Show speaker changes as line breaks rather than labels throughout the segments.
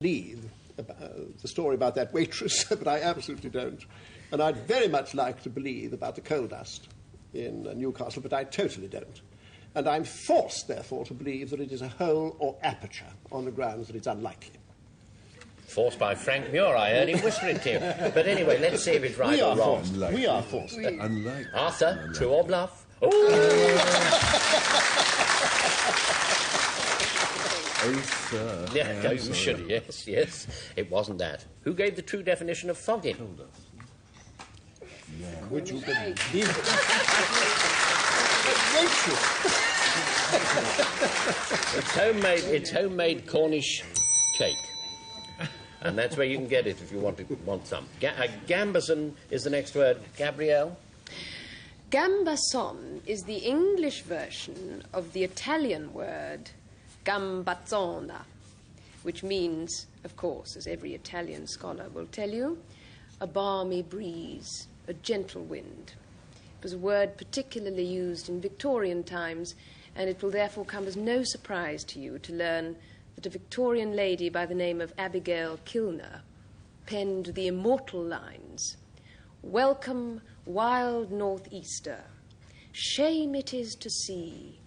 believe the story about that waitress, but I absolutely don't. And I'd very much like to believe about the coal dust in Newcastle, but I totally don't. And I'm forced, therefore, to believe that it is a hole or aperture on the grounds that it's unlikely.
Forced by Frank Muir, I heard him whisper it to you. But anyway, let's see if it's right or wrong.
We are forced.
Unlikely.
Arthur, true or bluff? Oh,
sir.
yeah, you should, yes, yes. It wasn't that. Who gave the true definition of fogging?
Yeah.
Would you believe?
It's homemade Cornish cake. And that's where you can get it if you want some. Gambason is the next word. Gabrielle?
Gambason is the English version of the Italian word gambazzona, which means, of course, as every Italian scholar will tell you, a balmy breeze, a gentle wind. It was a word particularly used in Victorian times, and it will therefore come as no surprise to you to learn that a Victorian lady by the name of Abigail Kilner penned the immortal lines, "Welcome, wild northeaster, shame it is to see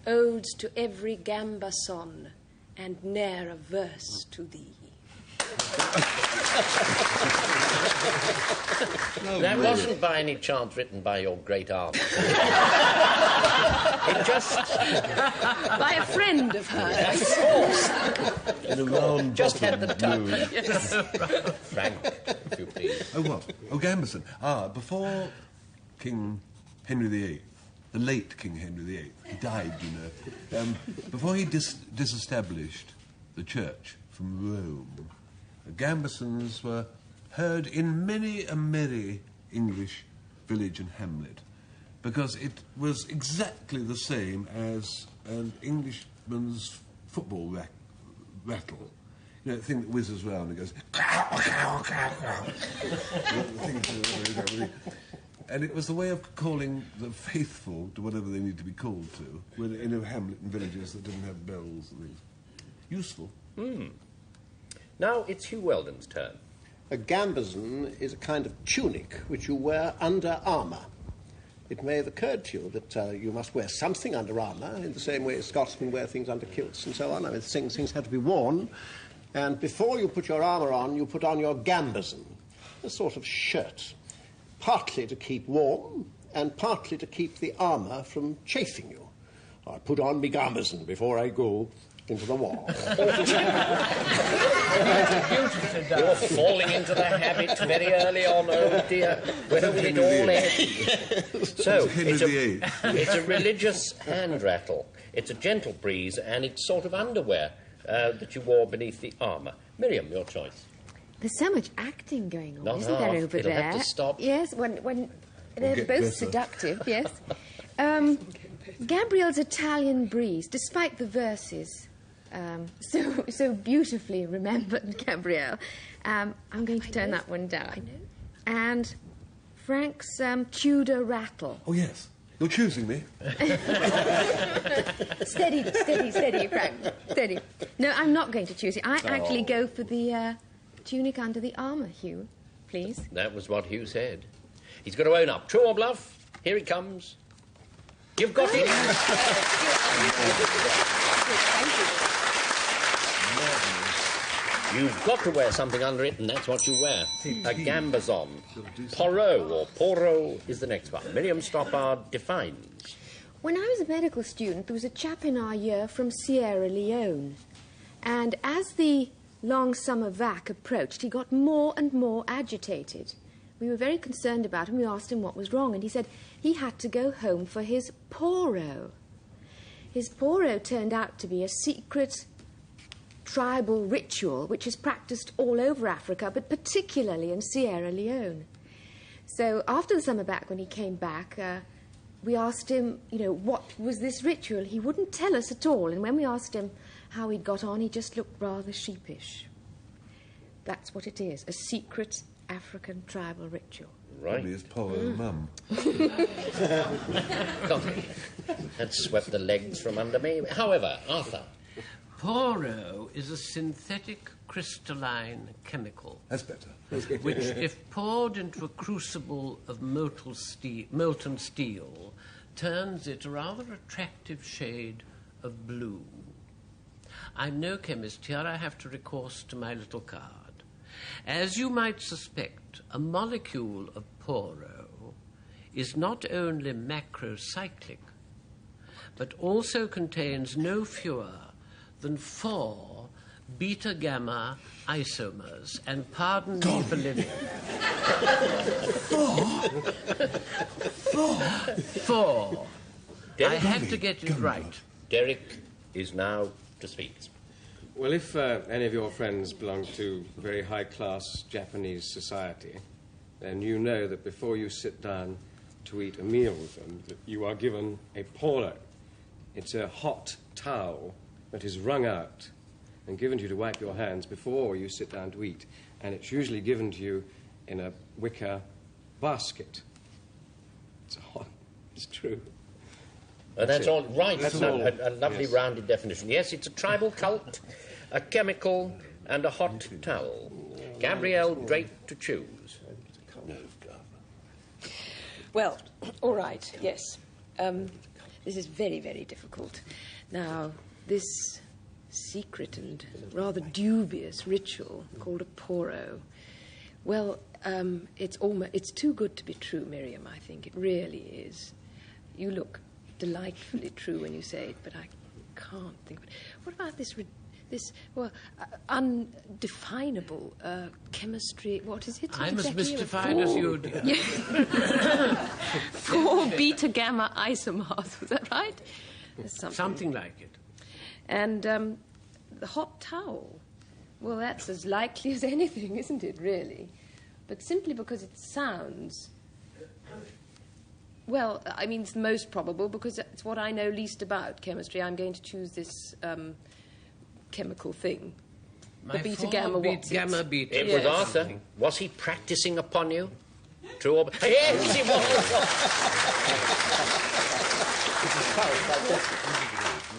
odes to every gambason, and ne'er a verse to thee."
That wasn't by any chance written by your great aunt. It just...
By a friend of hers.
Of course.
In a round
Just had the touch.
Yes.
Frank, if you please.
Oh, what? Oh, Gambason. Before King Henry VIII, the late King Henry VIII, he died, you know, before he disestablished the church from Rome, Gambasons were heard in many a merry English village and hamlet, because it was exactly the same as an Englishman's football rattle. You know, the thing that whizzes round and goes... And it was the way of calling the faithful to whatever they need to be called to, in a hamlet and villages that didn't have bells and things. Useful.
Now it's Hugh Wheldon's turn.
A gambason is a kind of tunic which you wear under armour. It may have occurred to you that you must wear something under armour in the same way as Scotsmen wear things under kilts and so on. I mean, things have to be worn. And before you put your armour on, you put on your gambason, a sort of shirt, partly to keep warm and partly to keep the armour from chafing you. I put on my gambason before I go into the war.
You're falling into the habit very early on, oh dear. Where will it all end? So, it's a religious hand rattle. It's a gentle breeze, and it's sort of underwear that you wore beneath the armour. Miriam, your choice.
There's so much acting going on,
Not
isn't there, over
It'll
there?
have to stop.
Yes, when they're both
better.
seductive, yes. Gabrielle's Italian breeze, despite the verses, so beautifully remembered, Gabrielle. I'm going to turn that one down. And Frank's Tudor rattle.
Oh, yes. You're choosing me.
Steady, Frank. Steady. No, I'm not going to choose it. I actually go for the tunic under the armour, Hugh. Please.
That was what Hugh said. He's got to own up. True or bluff? Here it comes. You've got it.
Thank you.
You've got to wear something under it, and that's what you wear. A gambazon. Poro, or poro, is the next one. Miriam Stoppard defines.
When I was a medical student, there was a chap in our year from Sierra Leone. And as the long summer vac approached, he got more and more agitated. We were very concerned about him. We asked him what was wrong, and he said he had to go home for his poro. His poro turned out to be a secret tribal ritual which is practiced all over Africa, but particularly in Sierra Leone. So after the summer back, when he came back, we asked him, what was this ritual? He wouldn't tell us at all, and when we asked him how he'd got on, he just looked rather sheepish. That's what it is, a secret African tribal ritual.
Right.
Probably his poro mum.
God, that swept the legs from under me. However, Arthur. Poro is a synthetic crystalline chemical.
That's better.
Which, if poured into a crucible of molten steel, turns it a rather attractive shade of blue. I'm no chemist. Here I have to recourse to my little card. As you might suspect, a molecule of poro is not only macrocyclic, but also contains no fewer than 4 beta-gamma isomers. And pardon me for living. 4. I have to get it right. Derek is now to speak.
Well, if any of your friends belong to very high-class Japanese society, then you know that before you sit down to eat a meal with them, that you are given a poro. It's a hot towel that is wrung out and given to you to wipe your hands before you sit down to eat. And it's usually given to you in a wicker basket. It's true.
That's all right.
That's all.
A lovely rounded definition. Yes, it's a tribal cult, a chemical, and a hot towel. Gabrielle, Drake to choose.
Well, all right, yes. This is very, very difficult. Now, this secret and rather dubious ritual called a poro, well, it's too good to be true, Miriam, I think. It really is. You look delightfully true when you say it, but I can't think of it. What about this undefinable chemistry? What is it?
I'm as mystified as you, dear.
Yeah. 4 beta-gamma isomers, was that right?
Something like it.
And the hot towel, well, that's as likely as anything, isn't it, really? But simply because it sounds... Well, I mean, it's the most probable because it's what I know least about chemistry. I'm going to choose this chemical thing.
My
the beta-gamma
gamma beta. It was Arthur. Was he practicing upon you? True or... Yes, he was.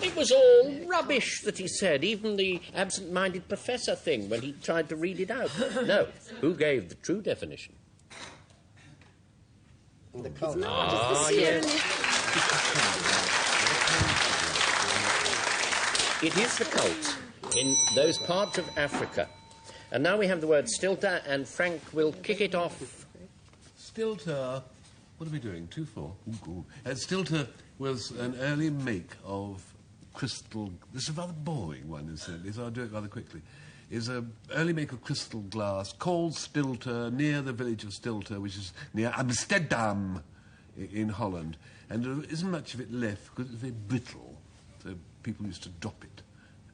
It was all rubbish that he said, even the absent-minded professor thing when he tried to read it out. No, who gave the true definition?
The cult.
Yes. It is the cult in those parts of Africa. And now we have the word stilter, and Frank will kick it off.
Stilter. What are we doing? 2-4. Stilter was an early make of crystal... This is a rather boring one, incidentally, so I'll do it rather quickly. Is an early make of crystal glass called Stilter, near the village of Stilter, which is near Amsterdam in Holland. And there isn't much of it left because it's very brittle, so people used to drop it.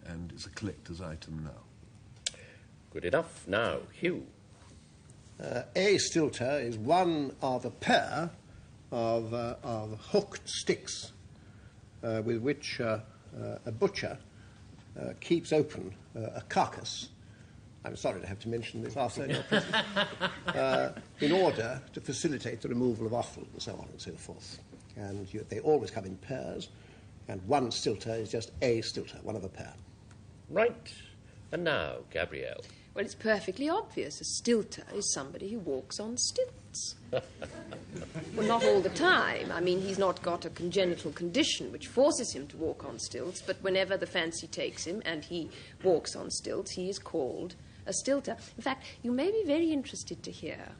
And it's a collector's item now.
Good enough. Now, Hugh.
A stilter is one of a pair of hooked sticks with which a butcher keeps open a carcass. I'm sorry to have to mention this after your presence. In order to facilitate the removal of offal and so on and so forth. And they always come in pairs, and one stilter is just a stilter, one of a pair.
Right. And now, Gabrielle.
Well, it's perfectly obvious. A stilter is somebody who walks on stilts. Well, not all the time. I mean, he's not got a congenital condition which forces him to walk on stilts, but whenever the fancy takes him and he walks on stilts, he is called a stilter. In fact, you may be very interested to hear.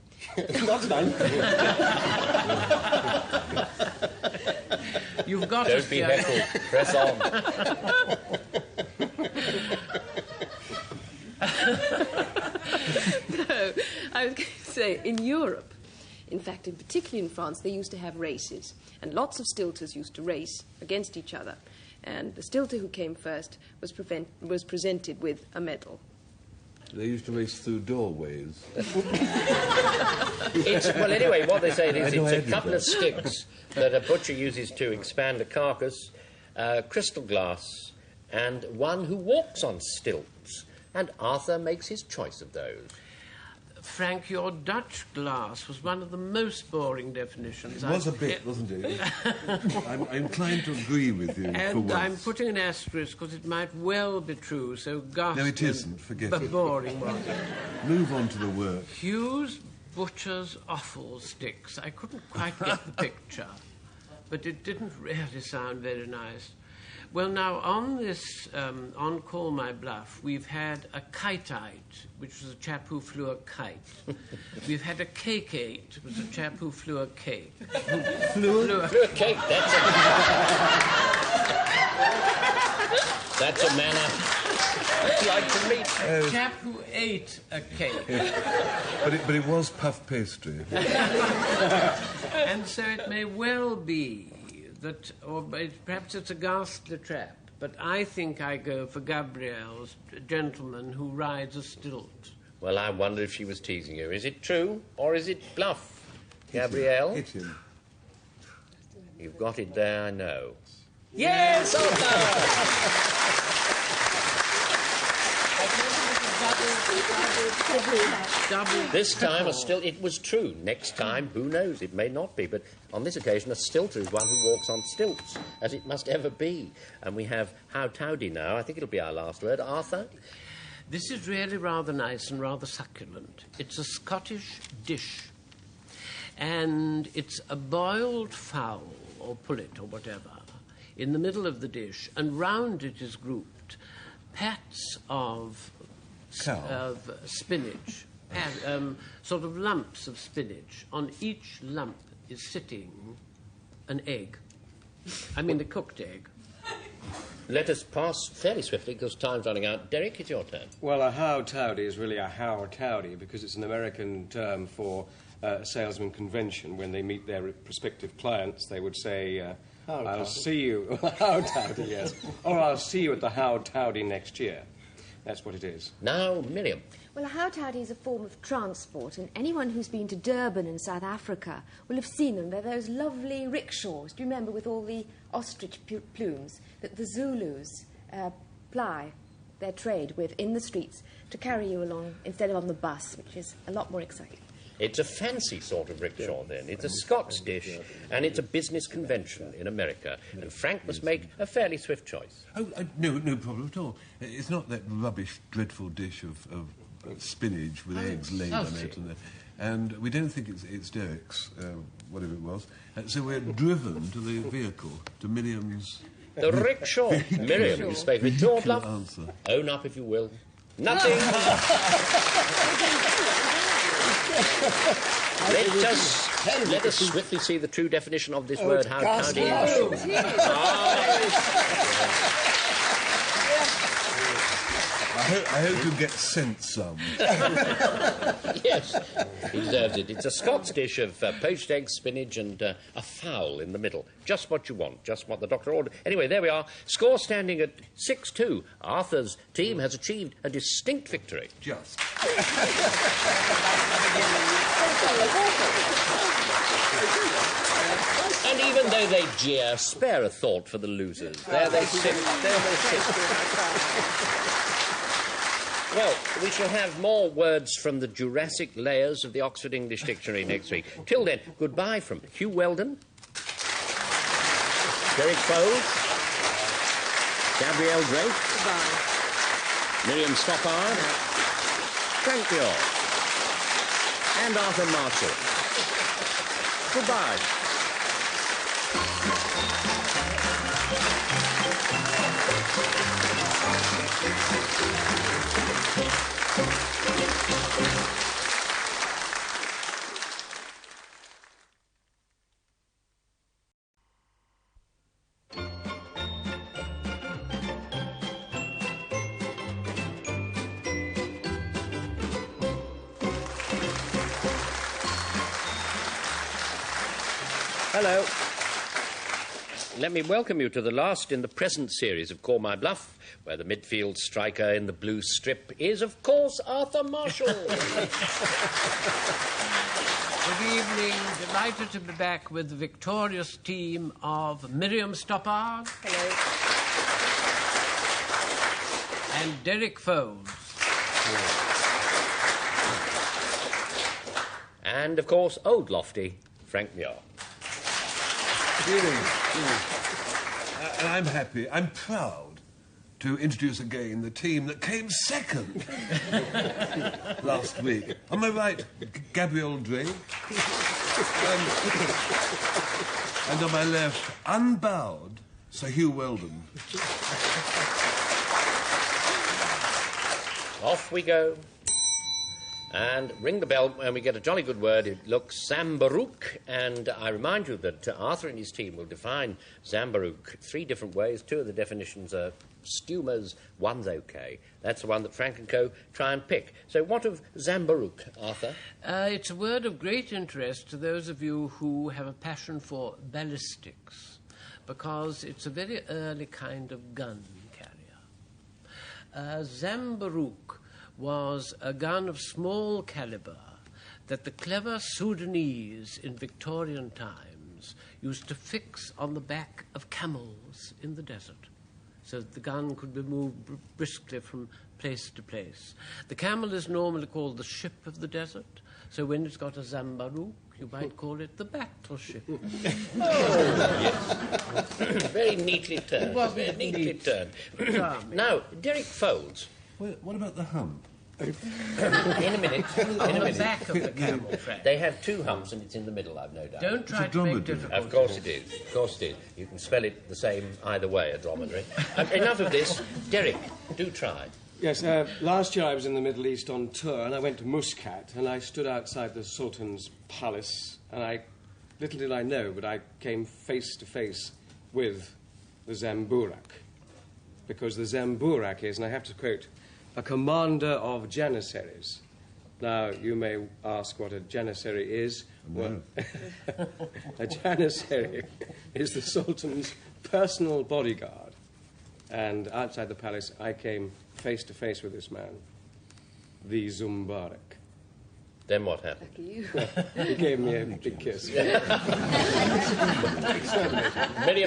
You've got
Don't be heckled. Press on.
No, I was going to say, in Europe, in fact, in particularly in France, they used to have races, and lots of stilters used to race against each other. And the stilter who came first was presented with a medal.
They used to race through doorways.
Well, anyway, what they say is it's a couple of sticks that a butcher uses to expand a carcass, crystal glass, and one who walks on stilts. And Arthur makes his choice of those.
Frank, your Dutch glass was one of the most boring definitions.
It was a bit, wasn't it? I'm inclined to agree with you.
And I'm putting an asterisk because it might well be true, so ghastly.
No, it isn't. Forget
but
it.
boring, was it?
Move on to the work.
Hugh's Butcher's Offal Sticks. I couldn't quite get the picture, but it didn't really sound very nice. Well, now, on this, on Call My Bluff, we've had a kiteite, which was a chap who flew a kite. We've had a cakeite, which was a chap who flew a cake.
Flew a cake, that's a manner I'd like to meet.
A chap who ate a cake.
But it was puff pastry.
And so it may well be that, or perhaps it's a ghastly trap, but I think I go for Gabrielle's gentleman who rides a stilt.
Well, I wonder if she was teasing you. Is it true, or is it bluff? Gabrielle?
Hit him.
You've got it there, I know. Yes, This time a stilt, it was true. Next time, who knows, it may not be. But on this occasion, a stilter is one who walks on stilts, as it must ever be. And we have how towdy now. I think it'll be our last word. Arthur?
This is really rather nice and rather succulent. It's a Scottish dish. And it's a boiled fowl, or pullet, or whatever, in the middle of the dish. And round it is grouped pats of spinach, sort of lumps of spinach. On each lump is sitting an egg. I mean, the cooked egg.
Let us pass fairly swiftly because time's running out. Derek, it's your turn.
Well, a how towdy is really a how towdy because it's an American term for a salesman convention. When they meet their prospective clients, they would say, I'll see you, how towdy, yes, or I'll see you at the how towdy next year. That's what it is.
Now, Miriam.
Well, a how-towdy is a form of transport, and anyone who's been to Durban in South Africa will have seen them. They're those lovely rickshaws, do you remember, with all the ostrich plumes that the Zulus ply their trade with in the streets to carry you along instead of on the bus, which is a lot more exciting.
It's a fancy sort of rickshaw, then. It's a Scots dish, and it's a business convention in America. And Frank must make a fairly swift choice.
Oh, no problem at all. It's not that rubbish, dreadful dish of spinach with eggs laid on it. And we don't think it's Derek's, whatever it was. So we're driven to the vehicle, to Miriam's...
The rickshaw. Miriam, you spoke with your Bluff.
Answer.
Own up, if you will. Nothing. Let us swiftly see the true definition of this word, how towdy.
I hope you get sent some.
Yes, he deserves it. It's a Scots dish of poached eggs, spinach, and a fowl in the middle. Just what you want, just what the doctor ordered. Anyway, there we are. Score standing at 6-2. Arthur's team has achieved a distinct victory.
Just.
And even though they jeer, spare a thought for the losers. There they sit. There they sit. Well, we shall have more words from the Jurassic layers of the Oxford English Dictionary next week. Till then, goodbye from Hugh Wheldon, Derek Fowlds, Gabrielle Drake, Miriam Stoppard, Frank Muir, and Arthur Marshall. Goodbye. Hello. Let me welcome you to the last in the present series of Call My Bluff, where the midfield striker in the blue strip is, of course, Arthur Marshall.
Good evening. Delighted to be back with the victorious team of Miriam Stoppard.
Hello.
And Derek Fowlds.
And, of course, old lofty Frank Muir.
And I'm happy, I'm proud to introduce again the team that came second last week. On my right, Gabrielle Drake. And on my left, unbowed, Sir Hugh Wheldon.
Off we go. And ring the bell when we get a jolly good word. It looks Zambarook, and I remind you that Arthur and his team will define Zambarook 3 different ways. 2 of the definitions are stew-mers, one's okay. That's the one that Frank and Co. try and pick. So what of Zambarook, Arthur?
It's a word of great interest to those of you who have a passion for ballistics, because it's a very early kind of gun carrier. Zambarook was a gun of small caliber that the clever Sudanese in Victorian times used to fix on the back of camels in the desert, so that the gun could be moved briskly from place to place. The camel is normally called the ship of the desert, so when it's got a Zambarook, you might call it the battleship.
Oh, yes. Very neatly turned. Very neatly turned. Now, Derek Fowlds.
Well, what about the hump?
In a minute.
On the back of the camel, Frank.
They have 2 humps and it's in the middle, I've no doubt.
Don't try to make difficult.
Of course it is. Of course it is. You can spell it the same either way, a dromedary. Enough of this. Derek, do try.
Yes, last year I was in the Middle East on tour, and I went to Muscat, and I stood outside the Sultan's palace, and little did I know, but I came face to face with the Zamburak. Because the Zamburak is, and I have to quote, a commander of janissaries. Now, you may ask what a janissary is.
No.
Well, a janissary is the Sultan's personal bodyguard. And outside the palace, I came face to face with this man, the Zumbarak.
Then what happened?
He gave me a big kiss.
Miriam,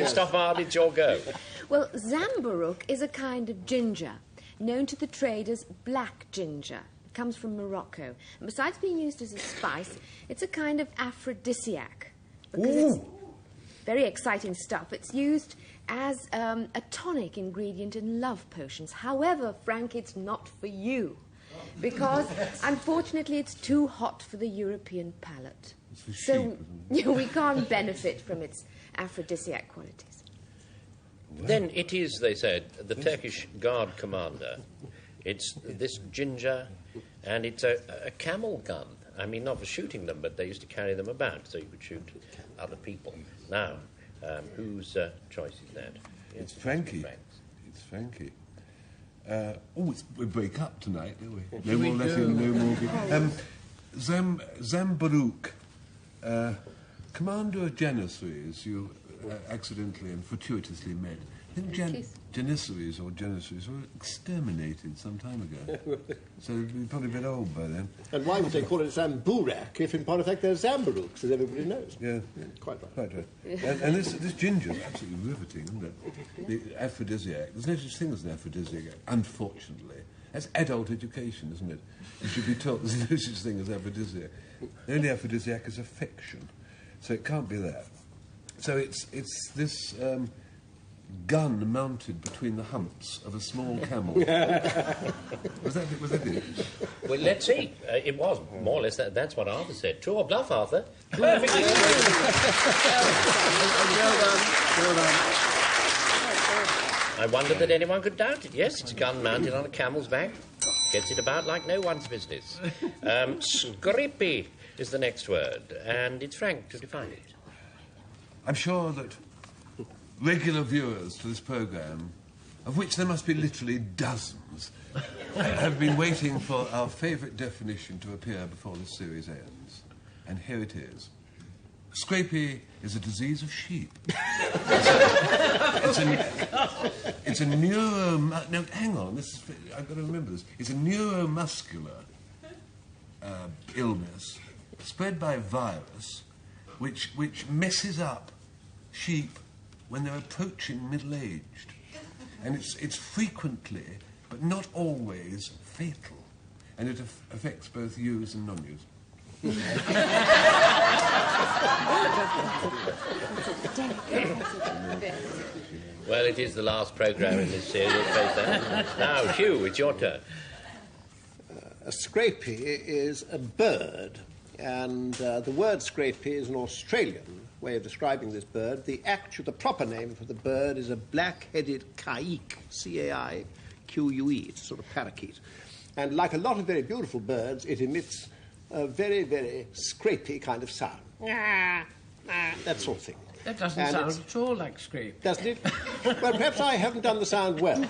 Stoppard, it's your go.
Well, Zambarook is a kind of ginger, known to the trade as black ginger. It comes from Morocco. And besides being used as a spice, it's a kind of aphrodisiac. Because it's very exciting stuff. It's used as a tonic ingredient in love potions. However, Frank, it's not for you. Because, unfortunately, it's too hot for the European palate.
It's for
So
sheep,
we can't benefit from its aphrodisiac qualities.
Then it is, they said, the Turkish Guard commander. It's this ginger, and it's a camel gun. I mean, not for shooting them, but they used to carry them about so you could shoot other people. Now, whose choice is that?
It's Frankie.
Frank's.
It's Frankie. We break up tonight, don't we? No more letting, no more... Zambarook, commander of janissaries, you accidentally and fortuitously met. I think janissaries were exterminated some time ago. So you're probably a bit old by then.
And why would they call it Zamburak if in point of fact they're Zambarooks, as everybody knows?
Yeah.
Quite right.
Quite right. And this ginger is absolutely riveting, isn't it? The aphrodisiac. There's no such thing as an aphrodisiac, unfortunately. That's adult education, isn't it? You should be taught there's no such thing as aphrodisiac. The only aphrodisiac is affection. So it can't be that. So it's this gun mounted between the humps of a small camel. Was that it?
Well, let's see. It was, more or less, that's what Arthur said. True or bluff, Arthur?
Well done.
I wondered that anyone could doubt it. Yes, it's a gun mounted on a camel's back. Gets it about like no one's business. Scrippy is the next word, and it's Frank to define it.
I'm sure that regular viewers to this programme, of which there must be literally dozens, have been waiting for our favourite definition to appear before this series ends. And here it is. Scrapie is a disease of sheep. It's a neuro... No, hang on. I've got to remember this. It's a neuromuscular illness spread by virus which messes up sheep when they're approaching middle-aged. And it's frequently, but not always, fatal. And it affects both ewes and non-ewes.
Well, it is the last programme in this series. Now, Hugh, it's your turn.
A scrapie is a bird, and the word scrapie is an Australian way of describing this bird. The proper name for the bird is a black-headed caique, C-A-I-Q-U-E. It's a sort of parakeet. And like a lot of very beautiful birds, it emits a very, very scrapey kind of sound. That sort of thing.
That doesn't sound at all like scrape.
Doesn't it? Well, perhaps I haven't done the sound well.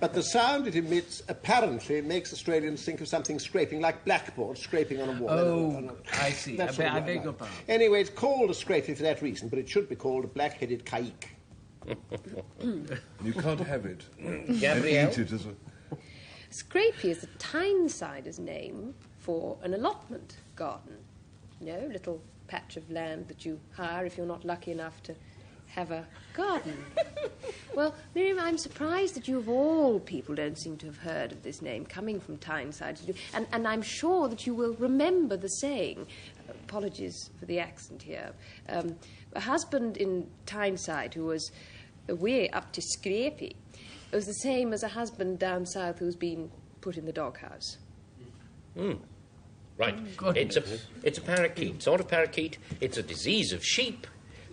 But the sound it emits apparently makes Australians think of something scraping, like blackboard scraping on a wall.
Oh, I see. I beg your pardon.
Anyway, it's called a scrapie for that reason, but it should be called a black-headed caique.
You can't have it.
Gabrielle?
Eat it as a...
Scrapie is a Tynesider's name for an allotment garden. You know, little patch of land that you hire if you're not lucky enough to have a garden. Well, Miriam, I'm surprised that you of all people don't seem to have heard of this name coming from Tyneside. And I'm sure that you will remember the saying, apologies for the accent here, a husband in Tyneside who was way up to scrapie was the same as a husband down south who's been put in the doghouse.
Right. It's a parakeet, sort of parakeet. It's a disease of sheep,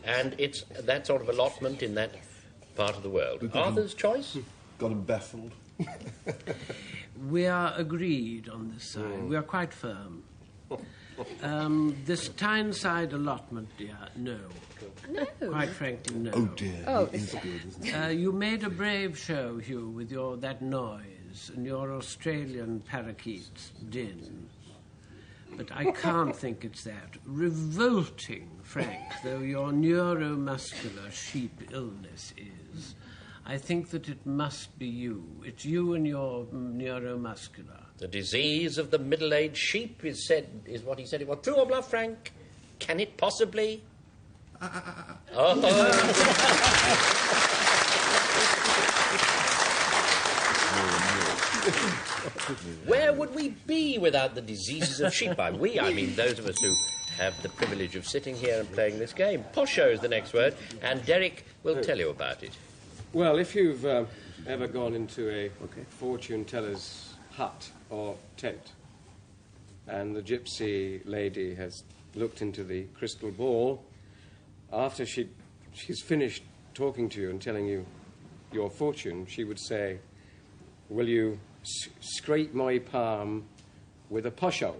and it's that sort of allotment in that part of the world. Arthur's choice?
Got him baffled.
We are agreed on this side. We are quite firm. This Tyneside allotment, dear, no.
No.
Quite frankly, no.
Oh, dear.
Oh,
It is good, isn't it?
You made a brave show, Hugh, with that noise and your Australian parakeet's din. But I can't think it's that. Revolting, Frank, though your neuromuscular sheep illness is, I think that it must be you. It's you and your neuromuscular.
The disease of the middle-aged sheep is what he said it was. True or bluff, Frank? Can it possibly? Where would we be without the diseases of sheep? By we, I mean those of us who have the privilege of sitting here and playing this game. Posho is the next word, and Derek will tell you about it.
Well, if you've ever gone into a fortune teller's hut or tent, and the gypsy lady has looked into the crystal ball, after she's finished talking to you and telling you your fortune, she would say, "Will you scrape my palm with a posho?"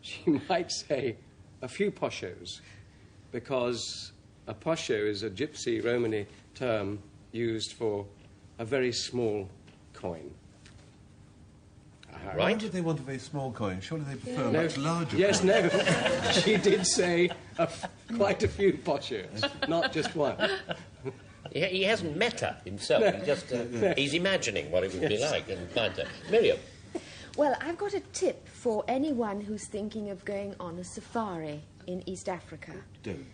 She might say a few poshos, because a posho is a gypsy Romany term used for a very small coin.
Why would they want a very small coin? Surely they prefer a much larger
Yes,
coin.
no. She did say quite a few poshos, not just one.
He hasn't met her himself. He's imagining what it would be like and find her. Miriam.
Well, I've got a tip for anyone who's thinking of going on a safari in East Africa.
Don't.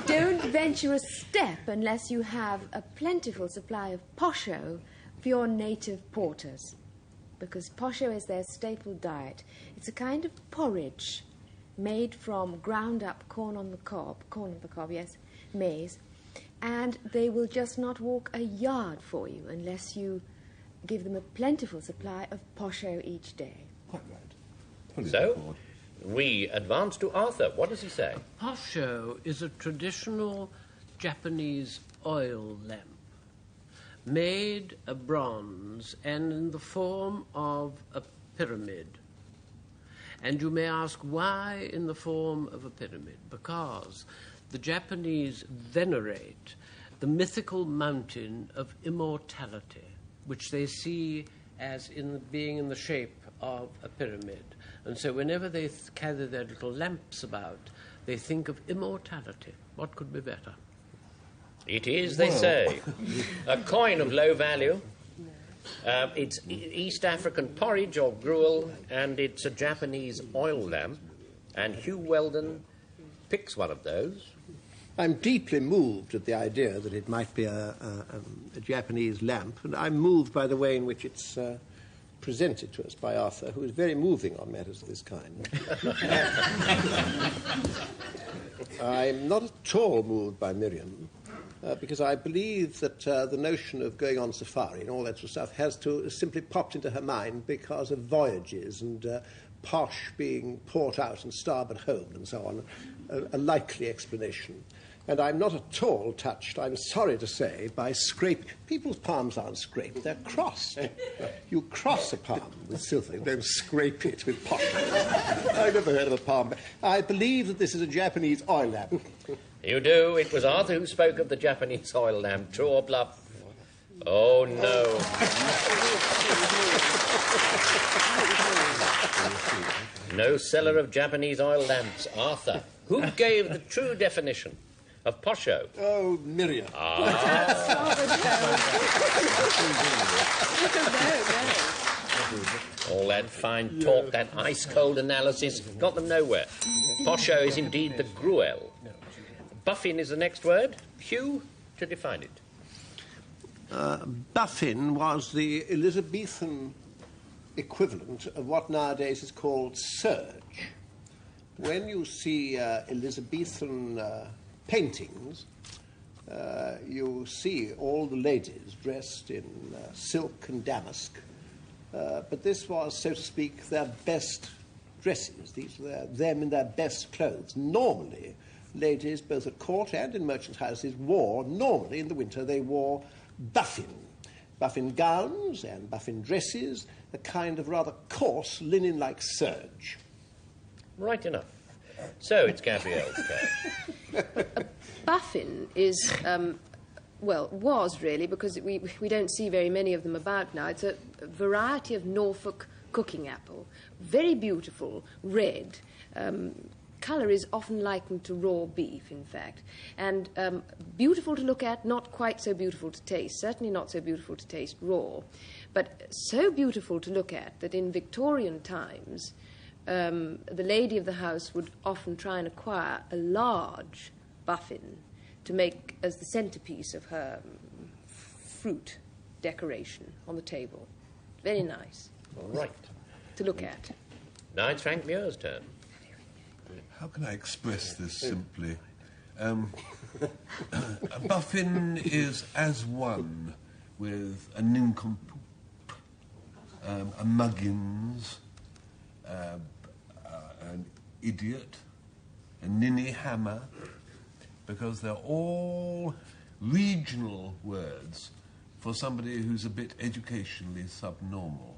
Don't venture a step unless you have a plentiful supply of posho for your native porters, because posho is their staple diet. It's a kind of porridge made from ground-up corn on the cob, yes, maize, and they will just not walk a yard for you unless you give them a plentiful supply of posho each day.
Quite right.
So, we advance to Arthur. What does he say?
Posho is a traditional Japanese oil lamp, made of bronze and in the form of a pyramid. And you may ask, why in the form of a pyramid? Because the Japanese venerate the mythical mountain of immortality, which they see as being in the shape of a pyramid. And so whenever they carry their little lamps about, they think of immortality. What could be better?
It is, they say, a coin of low value. It's East African porridge or gruel, and it's a Japanese oil lamp. And Hugh Wheldon picks one of those.
I'm deeply moved at the idea that it might be a Japanese lamp, and I'm moved by the way in which it's presented to us by Arthur, who is very moving on matters of this kind. I'm not at all moved by Miriam, because I believe that the notion of going on safari and all that sort of stuff has simply popped into her mind because of voyages and posh being port out and starboard home and so on, a likely explanation. And I'm not at all touched, I'm sorry to say, by scraping. People's palms aren't scraped, they're crossed. You cross a palm with silver, you don't scrape it with posh. I've never heard of a palm. I believe that this is a Japanese oil lamp.
You do. It was Arthur who spoke of the Japanese oil lamp. True or bluff? Oh, no. No seller of Japanese oil lamps. Arthur. Who gave the true definition of posho?
Oh, Miriam.
All that fine talk, that ice-cold analysis, got them nowhere. Posho is indeed the gruel. Buffin is the next word. Hugh, to define it.
Buffin was the Elizabethan equivalent of what nowadays is called serge. When you see Elizabethan paintings, you see all the ladies dressed in silk and damask, but this was, so to speak, their best dresses. These were them in their best clothes. Normally, ladies, both at court and in merchants' houses, normally in the winter, they wore buffin gowns and buffin dresses, a kind of rather coarse linen-like serge.
Right enough. So it's Gabrielle's turn.
Buffin is, was really, because we don't see very many of them about now. It's a variety of Norfolk cooking apple. Very beautiful, red. Colour is often likened to raw beef, in fact. And beautiful to look at, not quite so beautiful to taste. Certainly not so beautiful to taste raw. But so beautiful to look at that in Victorian times, the lady of the house would often try and acquire a large buffin to make as the centrepiece of her fruit decoration on the table. Very nice.
All right.
To look at.
Now it's Frank Muir's turn.
How can I express this simply? A buffin is as one with a nincompoop, a muggins, an idiot, a ninny hammer, because they're all regional words for somebody who's a bit educationally subnormal,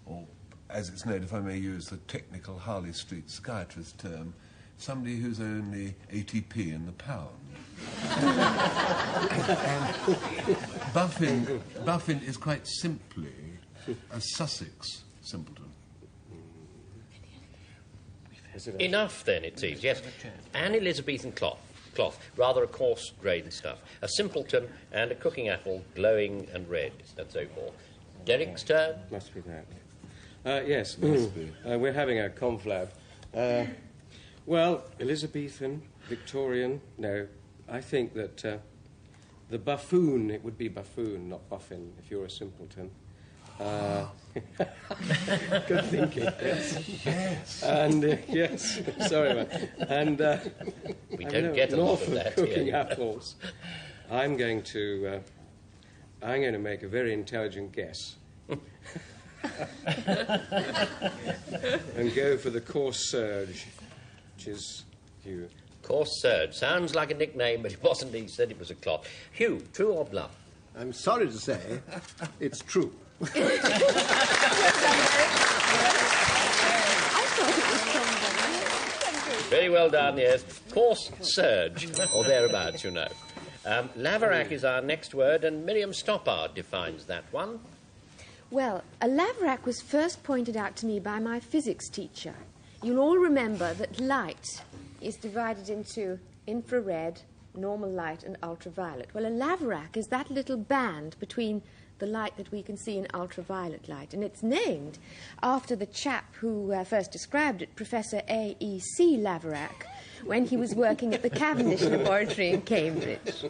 or, as it's known, if I may use the technical Harley Street psychiatrist term, somebody who's only 80p in the pound. Buffin is quite simply a Sussex simpleton.
Enough, then, it seems. Yes. An Elizabethan cloth, rather a coarse grained stuff. A simpleton and a cooking apple, glowing and red, and so forth. Derrick's turn.
Must be that. Yes. We're having a conflab. Well, Elizabethan, Victorian, no. I think that the buffoon, it would be buffoon, not buffin, if you're a simpleton. Good thinking. Yes. And yes, sorry, man. And
we don't get a lot of that
cooking
here.
apples. I'm going to make a very intelligent guess. And go for the coarse serge, which is Hugh.
Coarse serge. Sounds like a nickname, but it wasn't. He said it was a cloth. Hugh, true or bluff?
I'm sorry to say, it's true.
Very well done, yes. Coarse serge, or thereabouts, you know. Laverack is our next word, and Miriam Stoppard defines that one.
Well, a laverack was first pointed out to me by my physics teacher. You'll all remember that light is divided into infrared, normal light, and ultraviolet. Well, a laverack is that little band between the light that we can see in ultraviolet light, and it's named after the chap who first described it, Professor A.E.C. Laverack, when he was working at the Cavendish Laboratory in Cambridge.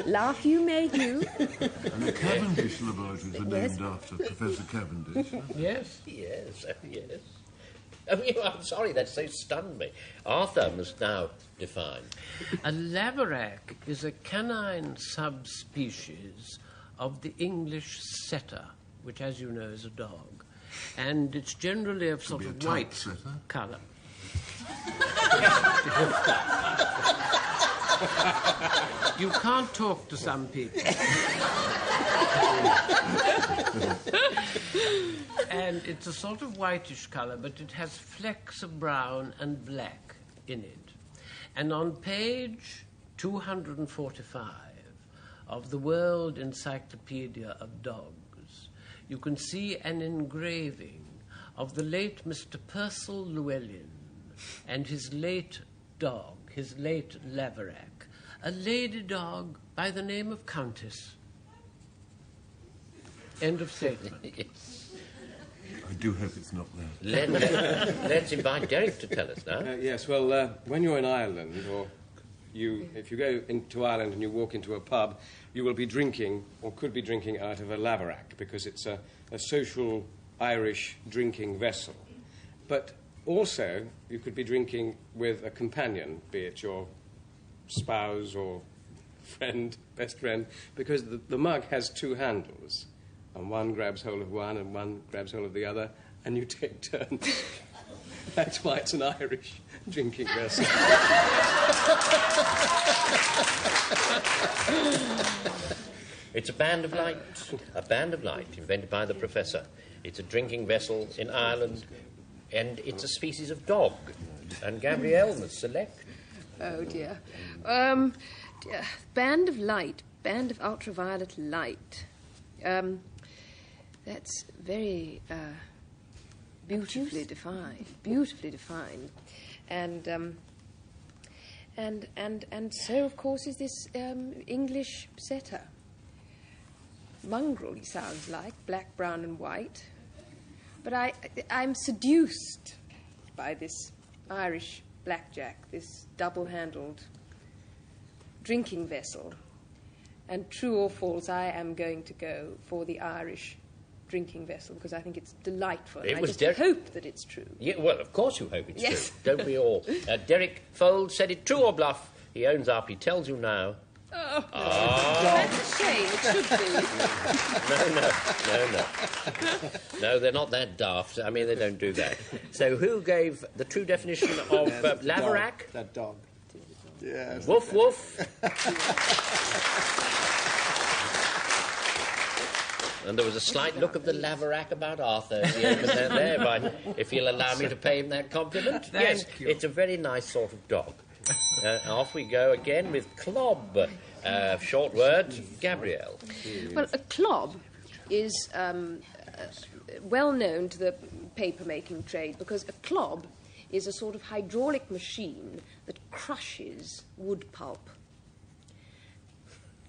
Laugh you may do.
And the Cavendish laboratories are named after Professor Cavendish.
Yes.
Yes, yes. Oh, I'm sorry, that so stunned me. Arthur must now define.
A laverack is a canine subspecies of the English setter, which, as you know, is a dog. And it's generally of sort of white colour. You can't talk to some people. And it's a sort of whitish colour, but it has flecks of brown and black in it. And on page 245 of the World Encyclopedia of Dogs, you can see an engraving of the late Mr. Purcell Llewellyn and his late dog, his late laverack, a lady dog by the name of Countess. End of statement.
I do hope it's not there.
Let's invite Derek to tell us now.
Yes, well, when you're in Ireland, or if you go into Ireland and you walk into a pub, you will be drinking, or could be drinking, out of a laverack, because it's a social Irish drinking vessel. But also, you could be drinking with a companion, be it your spouse or friend, best friend, because the mug has two handles, and one grabs hold of one and one grabs hold of the other, and you take turns. That's why it's an Irish drinking vessel.
It's a band of light invented by the professor. It's a drinking vessel in Ireland, and it's a species of dog. And Gabrielle must select.
Oh, dear. Band of light, band of ultraviolet light. That's very beautifully defined. Beautifully defined. And so, of course, is this English setter. Mongrel, he sounds like, black, brown, and white. But I'm seduced by this Irish blackjack, this double-handled drinking vessel. And true or false, I am going to go for the Irish drinking vessel because I think it's delightful. I just hope that it's true.
Yeah, well, of course you hope it's
yes.
true. Don't we all? Derek Fowlds said it true or bluff. He owns up. He tells you now.
Oh, that's a shame. It should
be. No, they're not that daft. I mean, they don't do that. So who gave the true definition of laverack?
That dog. Yes.
Woof, woof. And there was a slight look of the laverack about Arthur at the end of there, if you'll allow me to pay him that compliment.
Thank you.
It's a very nice sort of dog. Off we go again with clob. Short word, Gabrielle.
Well, a clob is well known to the paper-making trade because a clob is a sort of hydraulic machine that crushes wood pulp.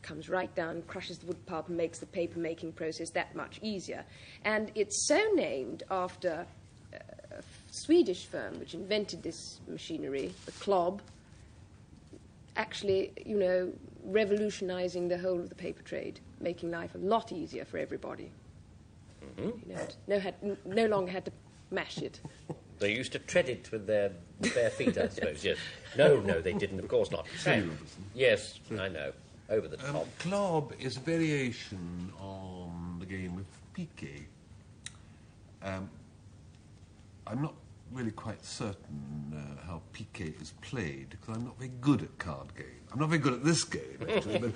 Comes right down, crushes the wood pulp and makes the paper-making process that much easier. And it's so named after a Swedish firm which invented this machinery, the clob, actually, revolutionising the whole of the paper trade, making life a lot easier for everybody. Mm-hmm. No longer had to mash it.
They used to tread it with their bare feet, I suppose, yes. No, they didn't, of course not. Yes, I know. Over the top.
Clob is a variation on the game of piquet. I'm not really quite certain how piquet is played because I'm not very good at card games. I'm not very good at this game, actually, but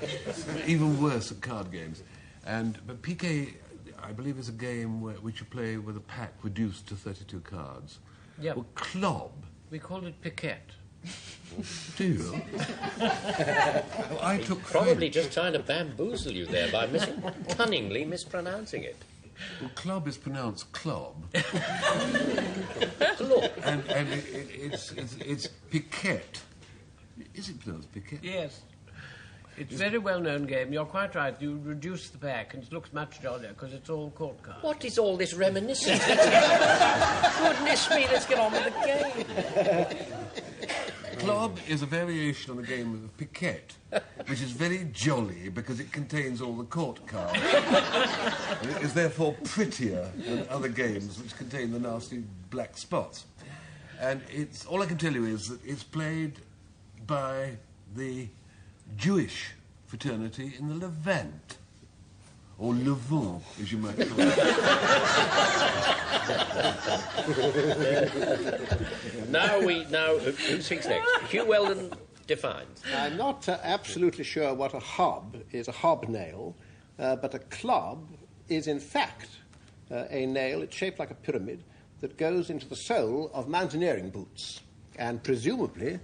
even worse at card games. But piquet, I believe, is a game which you play with a pack reduced to 32 cards.
Yeah.
Well, clob.
We call it piquet.
Do you? I took
probably just trying to bamboozle you there by cunningly mispronouncing it.
Well, club is pronounced clob.
Look.
And it's piquet. Is it pronounced piquet?
Yes. It's a very well-known game. You're quite right. You reduce the pack and it looks much jollier because it's all court cards.
What is all this reminiscence? Goodness me, let's get on with the game.
club is a variation on the game of piquet, which is very jolly because it contains all the court cards. And it is therefore prettier than other games which contain the nasty black spots. And it's all I can tell you is that it's played by the Jewish fraternity in the Levant. Or Levant, as you might call it.
Now, who speaks next? Hugh Wheldon defines.
I'm not absolutely sure what a hob is, a hobnail, but a club is in fact a nail. It's shaped like a pyramid that goes into the sole of mountaineering boots, and presumably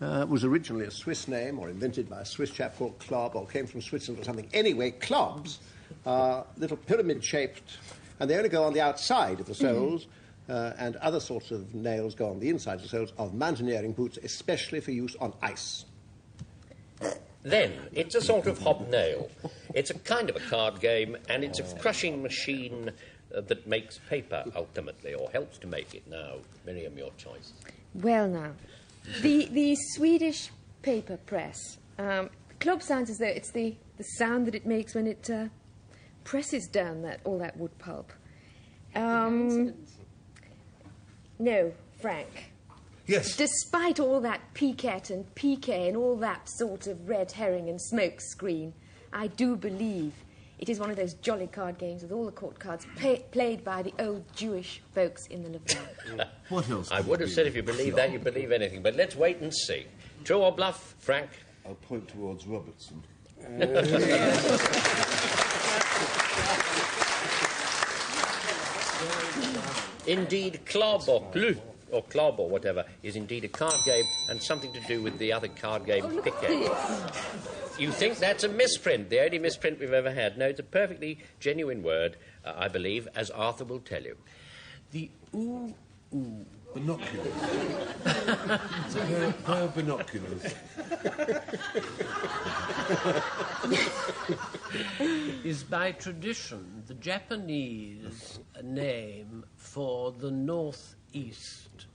was originally a Swiss name or invented by a Swiss chap called Club or came from Switzerland or something. Anyway, clubs are little pyramid-shaped, and they only go on the outside of the soles, and other sorts of nails go on the inside of the soles of mountaineering boots, especially for use on ice.
Then, it's a sort of hobnail. It's a kind of a card game, and it's a crushing machine that makes paper, ultimately, or helps to make it. Now, Miriam, your choice.
Well, now, the Swedish paper press. Club sounds as though it's the sound that it makes when it presses down all that wood pulp. No, Frank.
Yes.
Despite all that piquet and piquet and all that sort of red herring and smoke screen, I do believe it is one of those jolly card games with all the court cards played by the old Jewish folks in the Levant.
What else?
I would have said if you believe that, you believe anything. But let's wait and see. True or bluff, Frank?
I'll point towards Robertson.
Indeed, club or club or club or whatever is indeed a card game and something to do with the other card game, piquet. You think that's a misprint, the only misprint we've ever had. No, it's a perfectly genuine word, I believe, as Arthur will tell you.
The ooh.
Binoculars. It's a pair of binoculars.
Is by tradition the Japanese name for the northeast,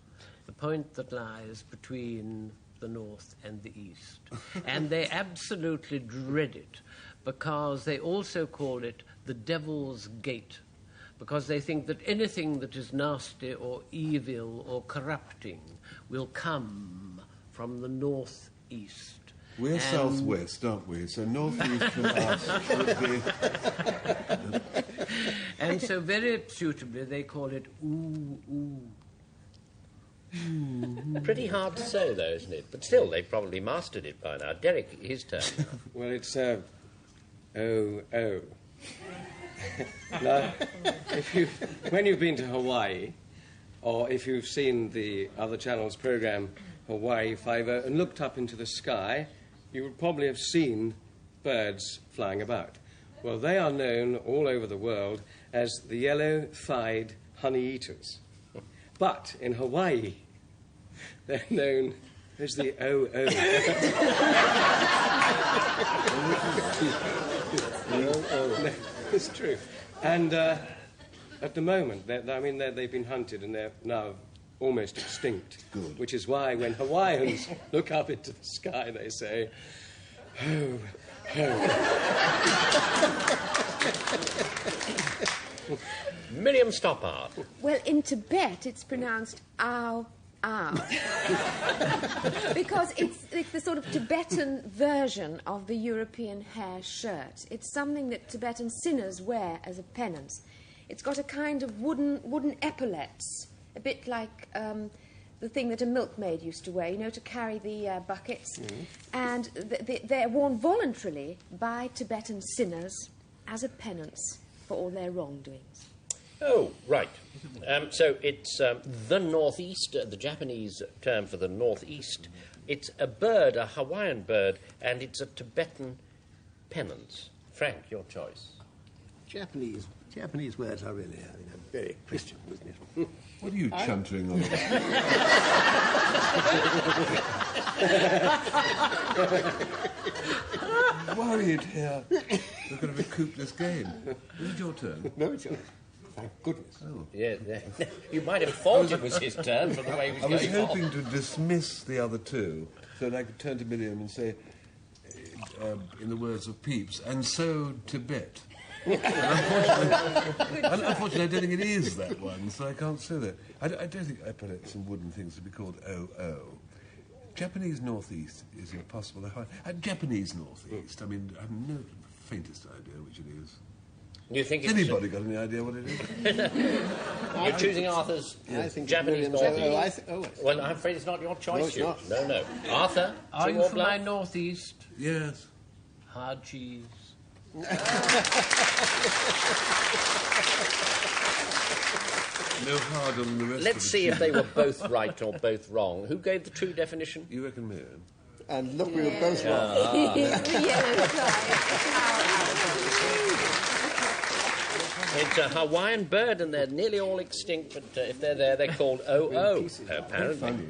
the point that lies between the north and the east. And they absolutely dread it because they also call it the Devil's Gate, because they think that anything that is nasty or evil or corrupting will come from the northeast.
We're southwest, aren't we? So northeast from us would be...
And so very suitably they call it ooh, ooh.
Pretty hard to say, though, isn't it? But still, they've probably mastered it by now. Derek, his turn now.
Well, it's oh. Now, when you've been to Hawaii, or if you've seen the other channel's programme, Hawaii Five-0, and looked up into the sky, you would probably have seen birds flying about. Well, they are known all over the world as the yellow-thighed honey-eaters. But in Hawaii, they're known as the oh. No, it's true. And at the moment, they've been hunted and they're now almost extinct.
Good.
Which is why when Hawaiians look up into the sky, they say, ho, ho.
Miriam Stoppard.
Well, in Tibet, it's pronounced ow, ow. Because it's the sort of Tibetan version of the European hair shirt. It's something that Tibetan sinners wear as a penance. It's got a kind of wooden epaulets, a bit like the thing that a milkmaid used to wear, to carry the buckets. Mm. And they're worn voluntarily by Tibetan sinners as a penance for all their wrongdoings.
Oh, right. So it's the northeast, the Japanese term for the northeast. It's a bird, a Hawaiian bird, and it's a Tibetan penance. Frank, your choice.
Japanese words are really very Christian, isn't it?
What are you chuntering on about? Worried here. We're going to recoup this game. Is it your turn?
No, it's yours. thank goodness.
Oh.
Yeah, you might have thought it was his turn from the way he was
I was
going
hoping
on.
to dismiss the other two so that I could turn to Miriam and say, in the words of Pepys, and so Tibet. Unfortunately, I don't think it is that one, so I can't say that. I don't think epaulets and wooden things would be called O-O. Japanese Northeast is impossible. Japanese Northeast, I mean, I have no faintest idea which it is.
You think
Has
it's...
anybody got any idea what it is?
You're choosing Arthur's
I think
Japanese
Miriam's
Northeast. Well, I'm afraid it's not your choice,
No, it's
Hugh. No. Arthur,
Are
two
you
more
from my
Bluff?
northeast?
Yes.
Hard cheese.
No harder than the rest
Let's
of the
see if
cheese.
they were both right or both wrong. Who gave the true definition?
You reckon, Miriam?
And look, we were both wrong.
The yellow fly.
It's a Hawaiian bird, and they're nearly all extinct, but if they're there, they're called O-O, apparently.
Funny,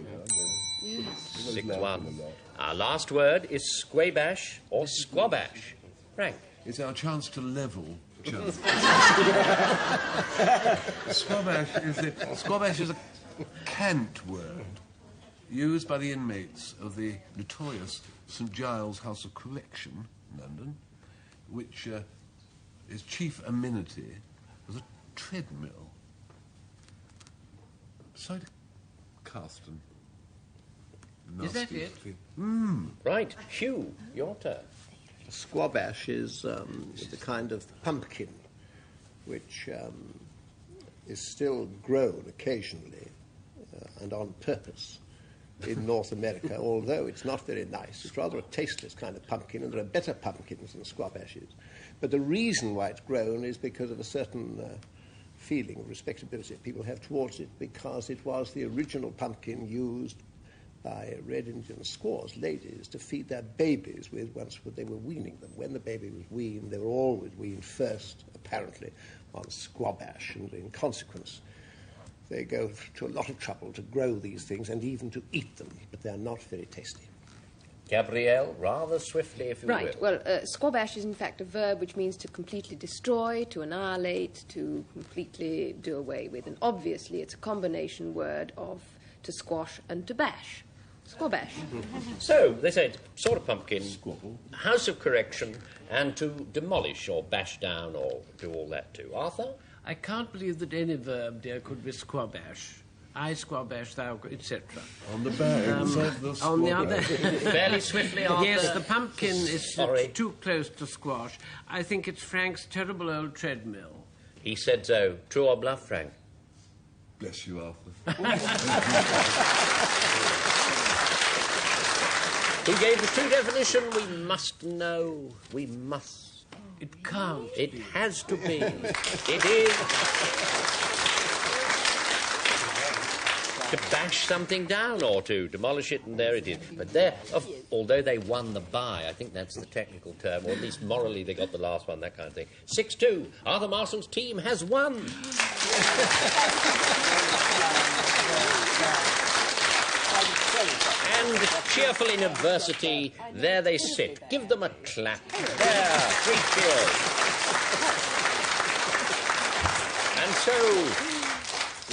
6-1. Our last word is squabash or squabash. Frank.
It's our chance to level. Squabash is a cant word used by the inmates of the notorious St Giles House of Correction in London, which its chief amenity was a treadmill. Sorry to cast and
Is that it?
Right. Hugh, your turn.
Squabash is a kind of pumpkin which is still grown occasionally and on purpose in North America, although it's not very nice. It's rather a tasteless kind of pumpkin, and there are better pumpkins than squabash is. But the reason why it's grown is because of a certain feeling of respectability that people have towards it, because it was the original pumpkin used by Red Indian squaws, ladies, to feed their babies with once they were weaning them. When the baby was weaned, they were always weaned first, apparently, on squabash, and in consequence, they go to a lot of trouble to grow these things and even to eat them, but they're not very tasty.
Gabrielle, rather swiftly, if you
Right.
will.
Well, squabash is in fact a verb which means to completely destroy, to annihilate, to completely do away with. And obviously it's a combination word of to squash and to bash. Squabash.
So, they say it's sort of pumpkin, house of correction, and to demolish or bash down or do all that too. Arthur?
I can't believe that any verb, dear, could be squabash. I squabash, thou, etc.
On the bags of the
On the other...
Fairly swiftly, Arthur.
Yes, the pumpkin is
Sorry.
too close to squash. I think it's Frank's terrible old treadmill.
He said so. True or bluff, Frank?
Bless you, Arthur.
Who gave the true definition? We must know. We must.
It can't.
It has to be. It is. To bash something down or to demolish it, and there it is. But there, although they won the bye, I think that's the technical term, or at least morally they got the last one, that kind of thing. 6-2. Arthur Marston's team has won. And cheerful in adversity, there they sit. Give them a clap. There, 3 cheers. And so,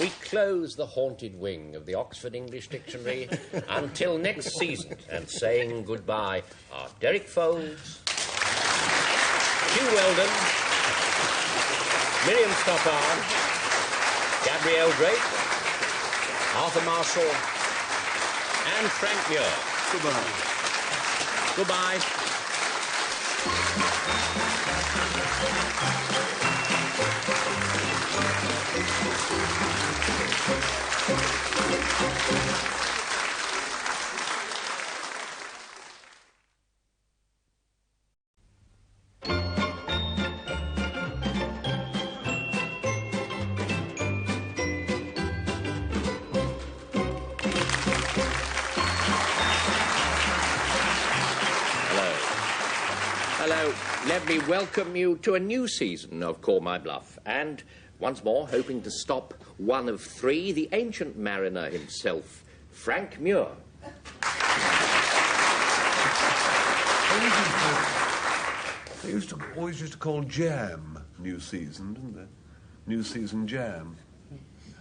we close the haunted wing of the Oxford English Dictionary until next season, and saying goodbye are Derek Fowlds, Hugh Wheldon, Miriam Stoppard, Gabrielle Drake, Arthur Marshall, and Frank Muir. Goodbye. Hello. Let me welcome you to a new season of Call My Bluff, and once more hoping to stop one of 3, the ancient mariner himself, Frank Muir.
They always used to call jam new season, didn't they? new season jam.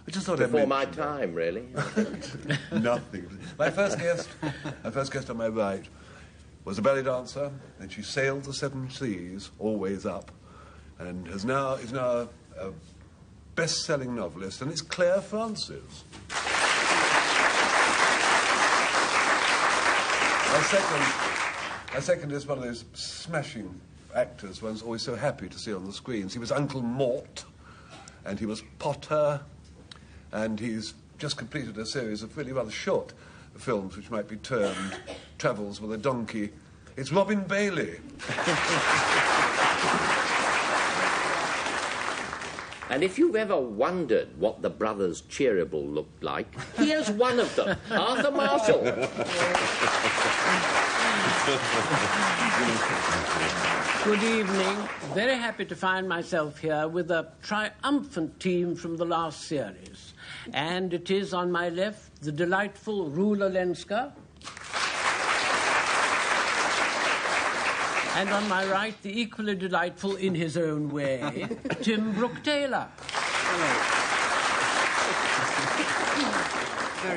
I just thought
Before
I'd
my
mention that.
time, really.
Nothing. My first guest on my right was a belly dancer, and she sailed the 7 seas, always up, and is now a best-selling novelist, and it's Clare Francis. My second is one of those smashing actors one's always so happy to see on the screens. He was Uncle Mort, and he was Potter, and he's just completed a series of really rather short films which might be termed Travels with a Donkey. It's Robin Bailey.
And if you've ever wondered what the brothers Cheeryble looked like, here's one of them, Arthur Marshall.
Good evening. Very happy to find myself here with a triumphant team from the last series. And it is on my left the delightful Rula Lenska. And on my right, the equally delightful in his own way, Tim Brooke-Taylor.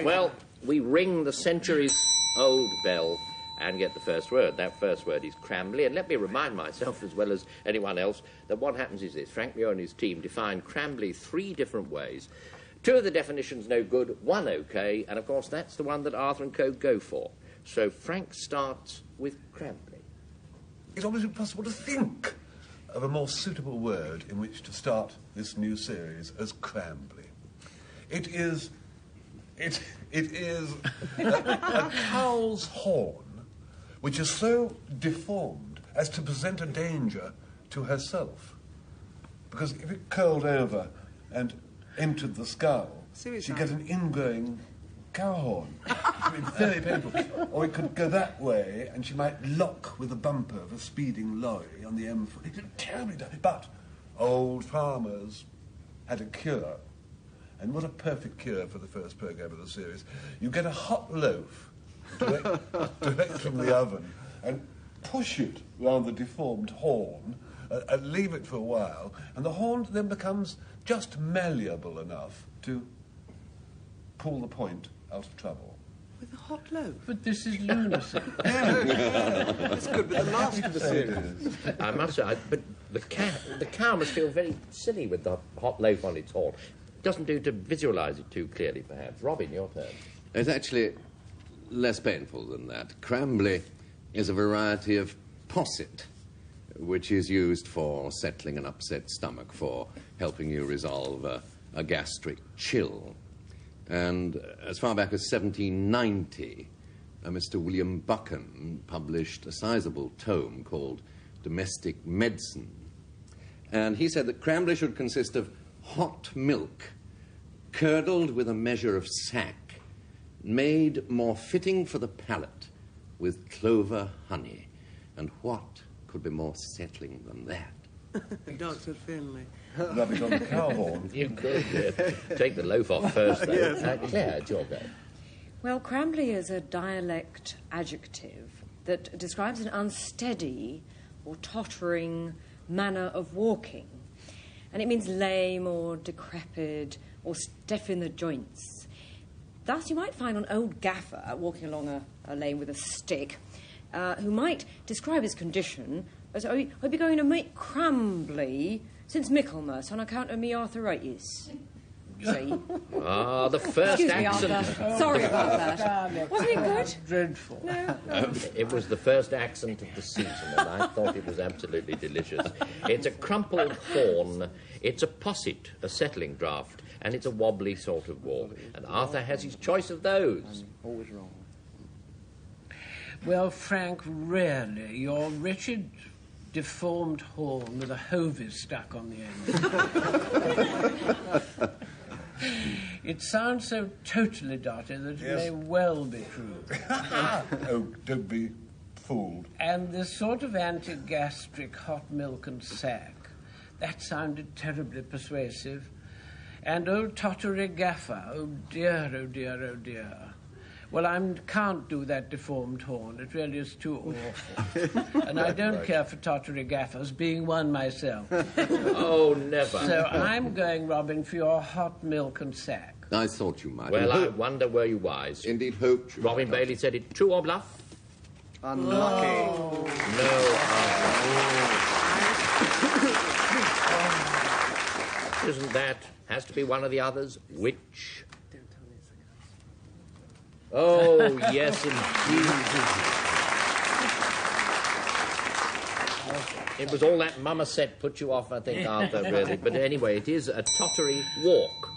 Well, we ring the centuries-old bell and get the first word. That first word is Crambley. And let me remind myself, as well as anyone else, that what happens is this. Frank Muir and his team define Crambley 3 different ways. 2 of the definitions no good, 1 OK, and of course that's the one that Arthur and Co. go for. So Frank starts with Crambley.
It's almost impossible to think of a more suitable word in which to start this new series as Crambley. It is a cow's horn which is so deformed as to present a danger to herself. Because if it curled over and entered the skull, she'd get an ingrowing cow horn. It would be very painful. Or it could go that way and she might lock with the bumper of a speeding lorry on the M4. It's terribly dirty. But old farmers had a cure. And what a perfect cure for the first programme of the series. You get a hot loaf direct from the oven and push it round the deformed horn and leave it for a while, and the horn then becomes just malleable enough to pull the point out of trouble.
With a hot loaf?
But this is lunacy.
It's good with the last of the series.
I must say, but the cow must feel very silly with the hot loaf on its horn. It doesn't do to visualise it too clearly, perhaps. Robin, your turn.
It's actually less painful than that. Crambley is a variety of posset, which is used for settling an upset stomach, for helping you resolve a gastric chill. And as far back as 1790, Mr. William Buchan published a sizable tome called Domestic Medicine. And he said that Crambley should consist of hot milk, curdled with a measure of sack, made more fitting for the palate with clover honey. And what could be more settling than that?
Dr. Finlay.
Rub it on the cow horn.
You could take the loaf off first, though.
Yes.
Claire, it's your go.
Well, Crambley is a dialect adjective that describes an unsteady or tottering manner of walking. And it means lame or decrepit or stiff in the joints. Thus, you might find an old gaffer walking along a lane with a stick who might describe his condition as, I hope you're going to meet Crambley since Michaelmas on account of me arthritis. See?
Ah, the first
Excuse
accent.
me, Arthur. Sorry about that. Wasn't it good?
Dreadful.
No.
It was the first accent of the season, and I thought it was absolutely delicious. It's a crumpled horn, it's a posset, a settling draught, and it's a wobbly sort of walk. And Arthur has his choice of those.
Always wrong.
Well, Frank, really, your wretched, deformed horn with a hovey stuck on the end. It sounds so totally dotty that it may well be true.
Oh, don't be fooled.
And this sort of anti-gastric hot milk and sack, that sounded terribly persuasive. And old tottery gaffer, oh dear, oh dear, oh dear. Well, I can't do that deformed horn. It really is too awful. And I don't care for tottery gaffers, being one myself.
Oh, never.
So I'm going, Robin, for your hot milk and sack.
I thought you might.
Well, I wonder were you wise.
Indeed, hoped you
Robin
might.
Bailey said it. True or bluff?
Unlucky.
No. Isn't that? Has to be one of the others. Which? Oh, yes, indeed. It was all that mama said put you off, I think, Arthur, really. But anyway, it is a tottery walk.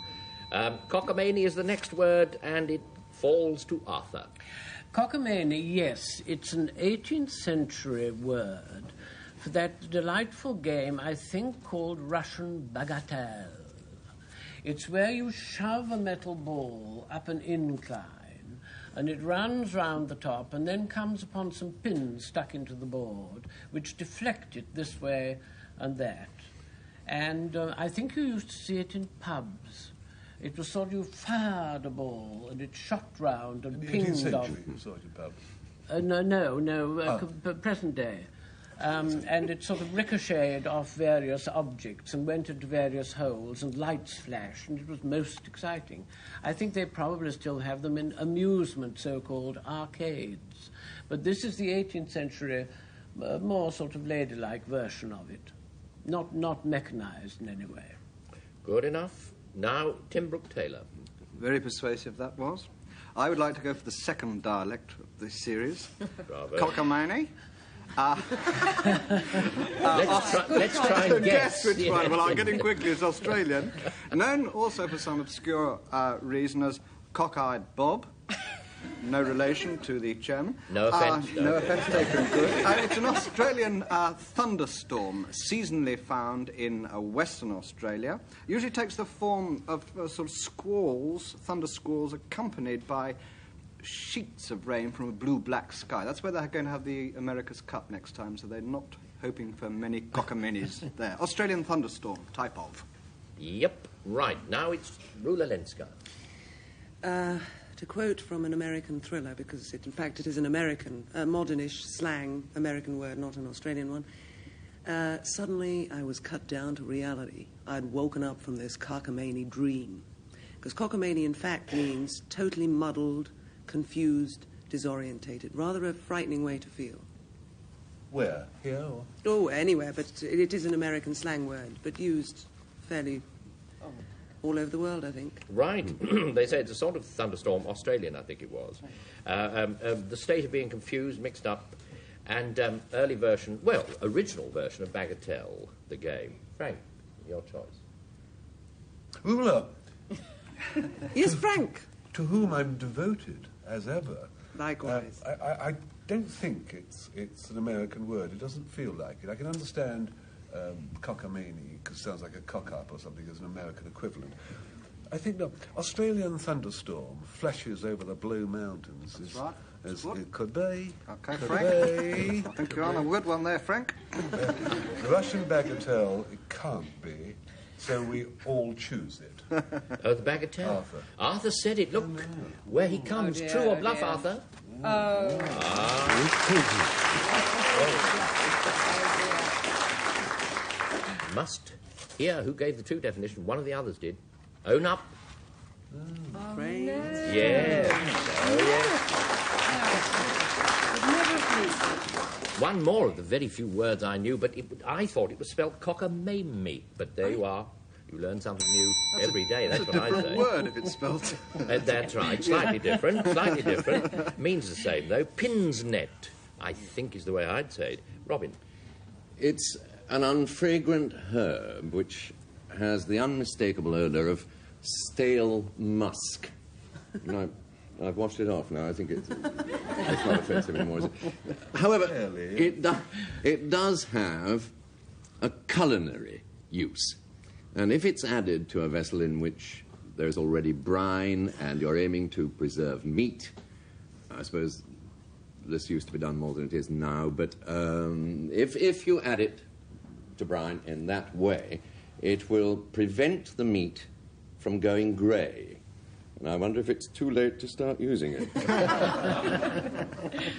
Cockamamie is the next word, and it falls to Arthur.
Cockamamie, yes, it's an 18th century word for that delightful game, I think, called Russian bagatelle. It's where you shove a metal ball up an incline, and it runs round the top and then comes upon some pins stuck into the board, which deflect it this way and that. And I think you used to see it in pubs. It was sort of you fired a ball and it shot round and pinged off.
You saw it in pubs.
Present day. And it sort of ricocheted off various objects and went into various holes, and lights flashed, and it was most exciting. I think they probably still have them in amusement, so-called arcades. But this is the 18th century, more sort of ladylike version of it. Not mechanized in any way.
Good enough. Now, Tim Brooke-Taylor.
Very persuasive that was. I would like to go for the second dialect of this series.
Bravo.
Cockamamie.
Let's try and guess.
Which one. Well, I'm getting quickly. It's Australian. Known also for some obscure reason as cock-eyed Bob. No relation to the chairman.
No offence.
No offence taken. Good. It's an Australian thunderstorm, seasonally found in Western Australia. Usually takes the form of sort of squalls, thunder squalls, accompanied by sheets of rain from a blue-black sky. That's where they're going to have the America's Cup next time, so they're not hoping for many cockaminis there. Australian thunderstorm, type of.
Yep, right. Now it's Rula Lenska.
To quote from an American thriller, because in fact it is an American, modernish slang American word, not an Australian one. Suddenly I was cut down to reality. I'd woken up from this cockamamie dream. Because cockamamie in fact means totally muddled, confused, disorientated. Rather a frightening way to feel.
Where? Here or?
Oh, anywhere, but it is an American slang word, but used fairly all over the world, I think.
Right. They say it's a sort of thunderstorm, Australian, I think it was. The state of being confused, mixed up, and original version of Bagatelle, the game. Frank, your choice.
Rula.
Yes, Frank.
To whom I'm devoted, as ever.
Likewise.
I don't think it's an American word. It doesn't feel like it. I can understand cockamamie, because it sounds like a cock-up or something, as an American equivalent. I think the Australian thunderstorm flashes over the Blue Mountains.
Right.
As it could be.
Okay,
could
Frank.
Be.
I think you're on a good one there, Frank.
The Russian bagatelle, it can't be, so we all choose it.
Oh, the Bagatelle. Arthur said it. Look, where he comes. True or bluff, Arthur? Must hear who gave the true definition. One of the others did. Own up. Yes. Oh, yes. One more of the very few words I knew, but I thought it was spelled cockamamie. But there you are. You learn something new every day. That's what I say.
It's a different word if it's spelled.
That's right. Slightly different. Slightly different. Means the same, though. Pin's net, I think, is the way I'd say it. Robin.
It's an unfragrant herb which has the unmistakable odour of stale musk. I've washed it off now. I think it's not offensive anymore, is it? However, it does have a culinary use. And if it's added to a vessel in which there's already brine and you're aiming to preserve meat, I suppose this used to be done more than it is now, but if you add it to brine in that way, it will prevent the meat from going grey. And I wonder if it's too late to start using it.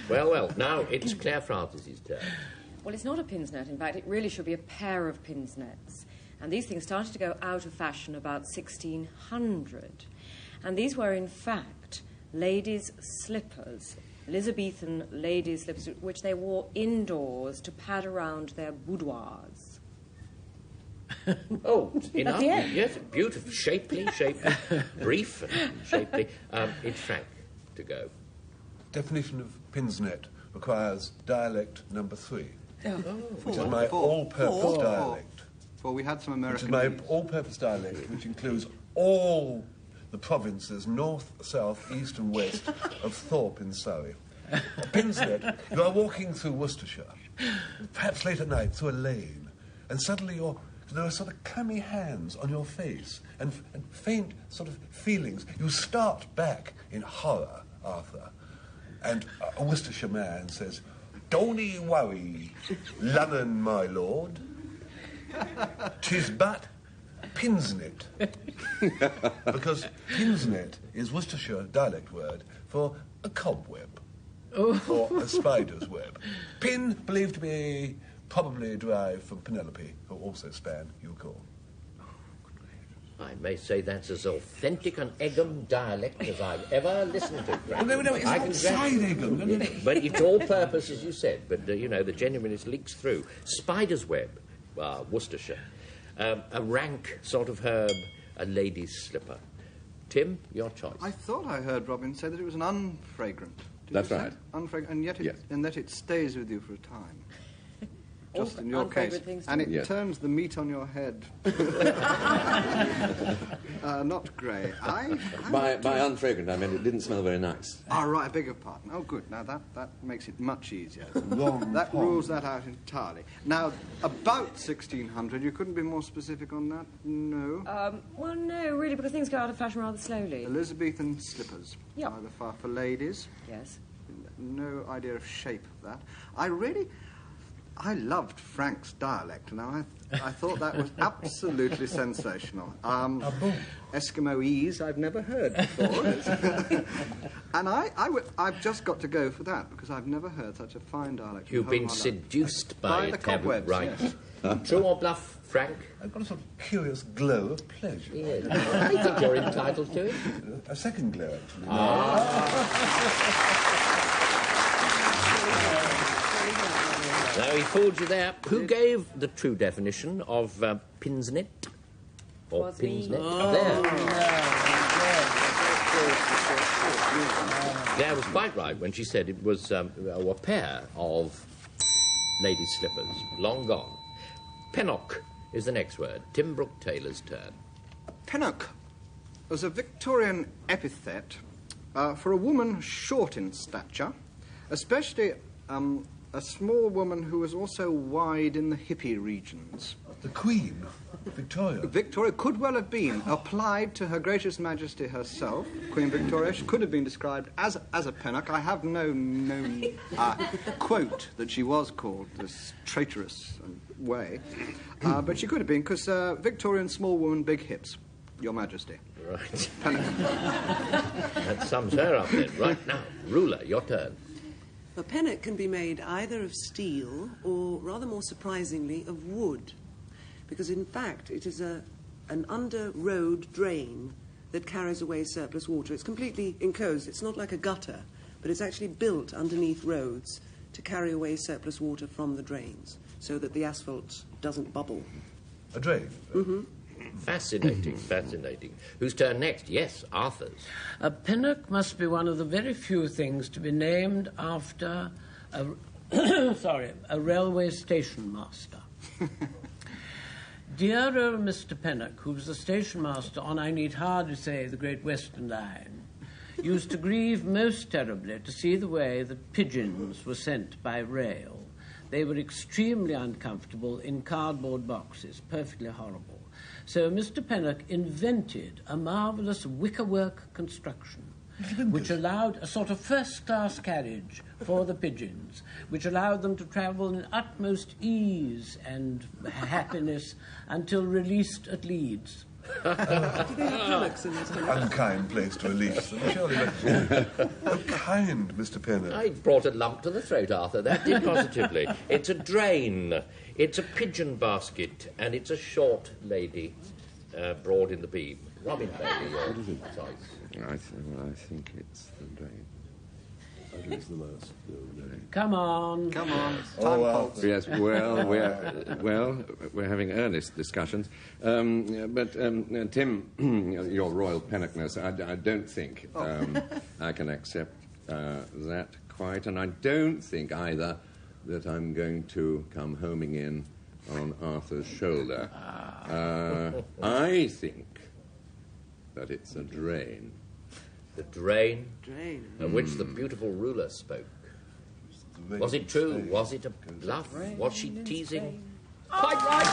Well, now it's Clare Francis's turn.
Well, it's not a pin's net. In fact, it really should be a pair of pin's nets. And these things started to go out of fashion about 1600. And these were, in fact, ladies' slippers, Elizabethan ladies' slippers, which they wore indoors to pad around their boudoirs.
Oh, enough?
Yeah.
Yes, beautiful, shapely, brief and shapely. It's Frank to go.
Definition of pin's net requires dialect number 3, which is
Four.
my all-purpose dialect.
Well, we had some
Which
American...
is my all-purpose dialect, which includes all the provinces, north, south, east and west of Thorpe in Surrey. Pin's net, you are walking through Worcestershire, perhaps late at night, through a lane, and suddenly there are sort of clammy hands on your face and faint sort of feelings. You start back in horror, Arthur, and a Worcestershire man says, "Don't 'ee worry, Lunnon, my lord. 'Tis but pinsnet." Because pinsnet is Worcestershire dialect word for a cobweb. Or a spider's web. Pin, believed to be probably derived from Penelope, who also span you call.
I may say that's as authentic an Egham dialect as I've ever listened to, Frank.
No, it's outside Egham. No.
But it's all purpose, as you said. But, the genuineness leaks through. Spider's web, Worcestershire. A rank sort of herb, a lady's slipper. Tim, your choice.
I thought I heard Robin say that it was an unfragrant. Did
That's
you say?
right.
Unfragrant, and yet
Yes.
and that it stays with you for a time. Just
All
in your case.
unfragrant things
And it
Yes.
turns the meat on your head not grey.
By unfragrant, I mean it didn't smell very nice.
Oh, right, I beg your pardon. Oh, good. Now, that makes it much easier.
Long
That
pond.
rules that out entirely. Now, about 1600, you couldn't be more specific on that? No.
Well, no, really, because things go out of fashion rather slowly.
Elizabethan slippers.
Yeah.
Either far for ladies.
Yes.
No idea of shape of that. I loved Frank's dialect. Now, I thought that was absolutely sensational. Eskimoese I've never heard before. And I've just got to go for that, because I've never heard such a fine dialect.
You've been
in my life.
seduced by
By
it,
the
haven't you?
cobwebs,
Right.
yes.
True or bluff, Frank?
I've got a sort of curious glow of pleasure.
Yes. I think you're entitled to it.
A second glow, actually.
Now, he fooled you there. Who gave the true definition of pinsnet? Or
Was me.
pinsnet? There. Clare was quite right when she said it was a pair of ladies' slippers, long gone. Pennock is the next word. Tim Brooke-Taylor's turn.
Pennock was a Victorian epithet for a woman short in stature, especially a small woman who was also wide in the hippie regions.
The Queen, Victoria.
Victoria could well have been applied to Her Gracious Majesty herself, Queen Victoria. She could have been described as a Pennock. I have no quote that she was called this traitorous way, but she could have been, because Victorian small woman, big hips, Your Majesty.
Right.
Pennock.
That sums her up then. Right now, Rula, your turn.
A pennock can be made either of steel or, rather more surprisingly, of wood, because in fact it is an under-road drain that carries away surplus water. It's completely enclosed. It's not like a gutter, but it's actually built underneath roads to carry away surplus water from the drains so that the asphalt doesn't bubble.
A drain.
Mm-hmm.
Fascinating, fascinating. Whose turn next? Yes, Arthur's.
A pinnock must be one of the very few things to be named after a railway station master. Dear old Mr. Pennock, who was the station master on, I need hardly say, the Great Western Line, used to grieve most terribly to see the way that pigeons were sent by rail. They were extremely uncomfortable in cardboard boxes, perfectly horrible. So Mr. Pennock invented a marvellous wickerwork construction which allowed a sort of first-class carriage for the pigeons, which allowed them to travel in utmost ease and happiness until released at Leeds.
Do they have hammocks in this country?
Unkind place to release them, surely. But, oh, kind, Mr. Penner.
I brought a lump to the throat, Arthur. That did positively. It's a drain. It's a pigeon basket, and it's a short lady, broad in the beam. Robin Bailey, your choice.
I think it's the drain.
I think it's the last.
Come on.
Come on.
Yes, well, we're having earnest discussions. But, Tim, your royal pennockness, I don't think I can accept that quite, and I don't think either that I'm going to come homing in on Arthur's shoulder. I think that it's a drain.
The drain?
Drain.
Of which the beautiful Rula spoke. Was it true? Was it a bluff? Was she teasing? Quite right!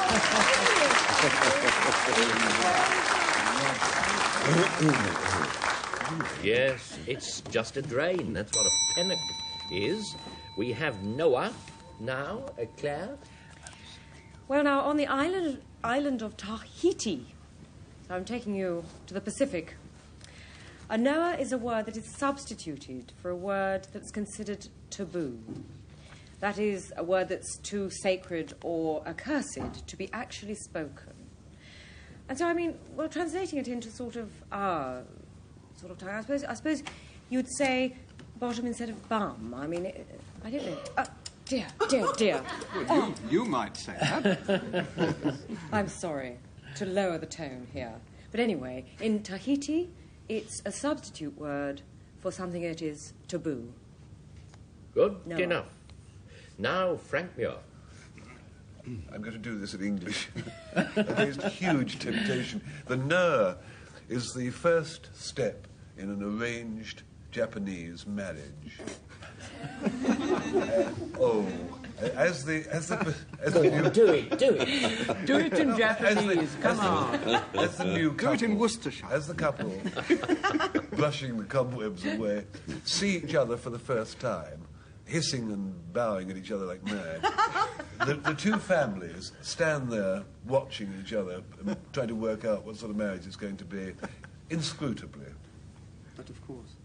Yes, it's just a drain. That's what a pennock is. We have Noah now, Clare.
Well, now, on the island of Tahiti, so I'm taking you to the Pacific, a Noah is a word that is substituted for a word that's considered taboo. That is, a word that's too sacred or accursed to be actually spoken. And so, I mean, well, translating it into sort of tongue, I suppose you'd say bottom instead of bum. I mean, I don't know. Dear.
Well, you might say that.
I'm sorry to lower the tone here. But anyway, in Tahiti, it's a substitute word for something that is taboo.
Good enough. Now, Frank Muir.
I'm going to do this in English against huge temptation. The ner is the first step in an arranged Japanese marriage. As the
do it.
Do it in Japanese. Come on.
As the new couple,
do it in Worcestershire.
As the couple, brushing the cobwebs away, see each other for the first time, hissing and bowing at each other like mad. The two families stand there watching each other, trying to work out what sort of marriage it's going to be, inscrutably.
But of course.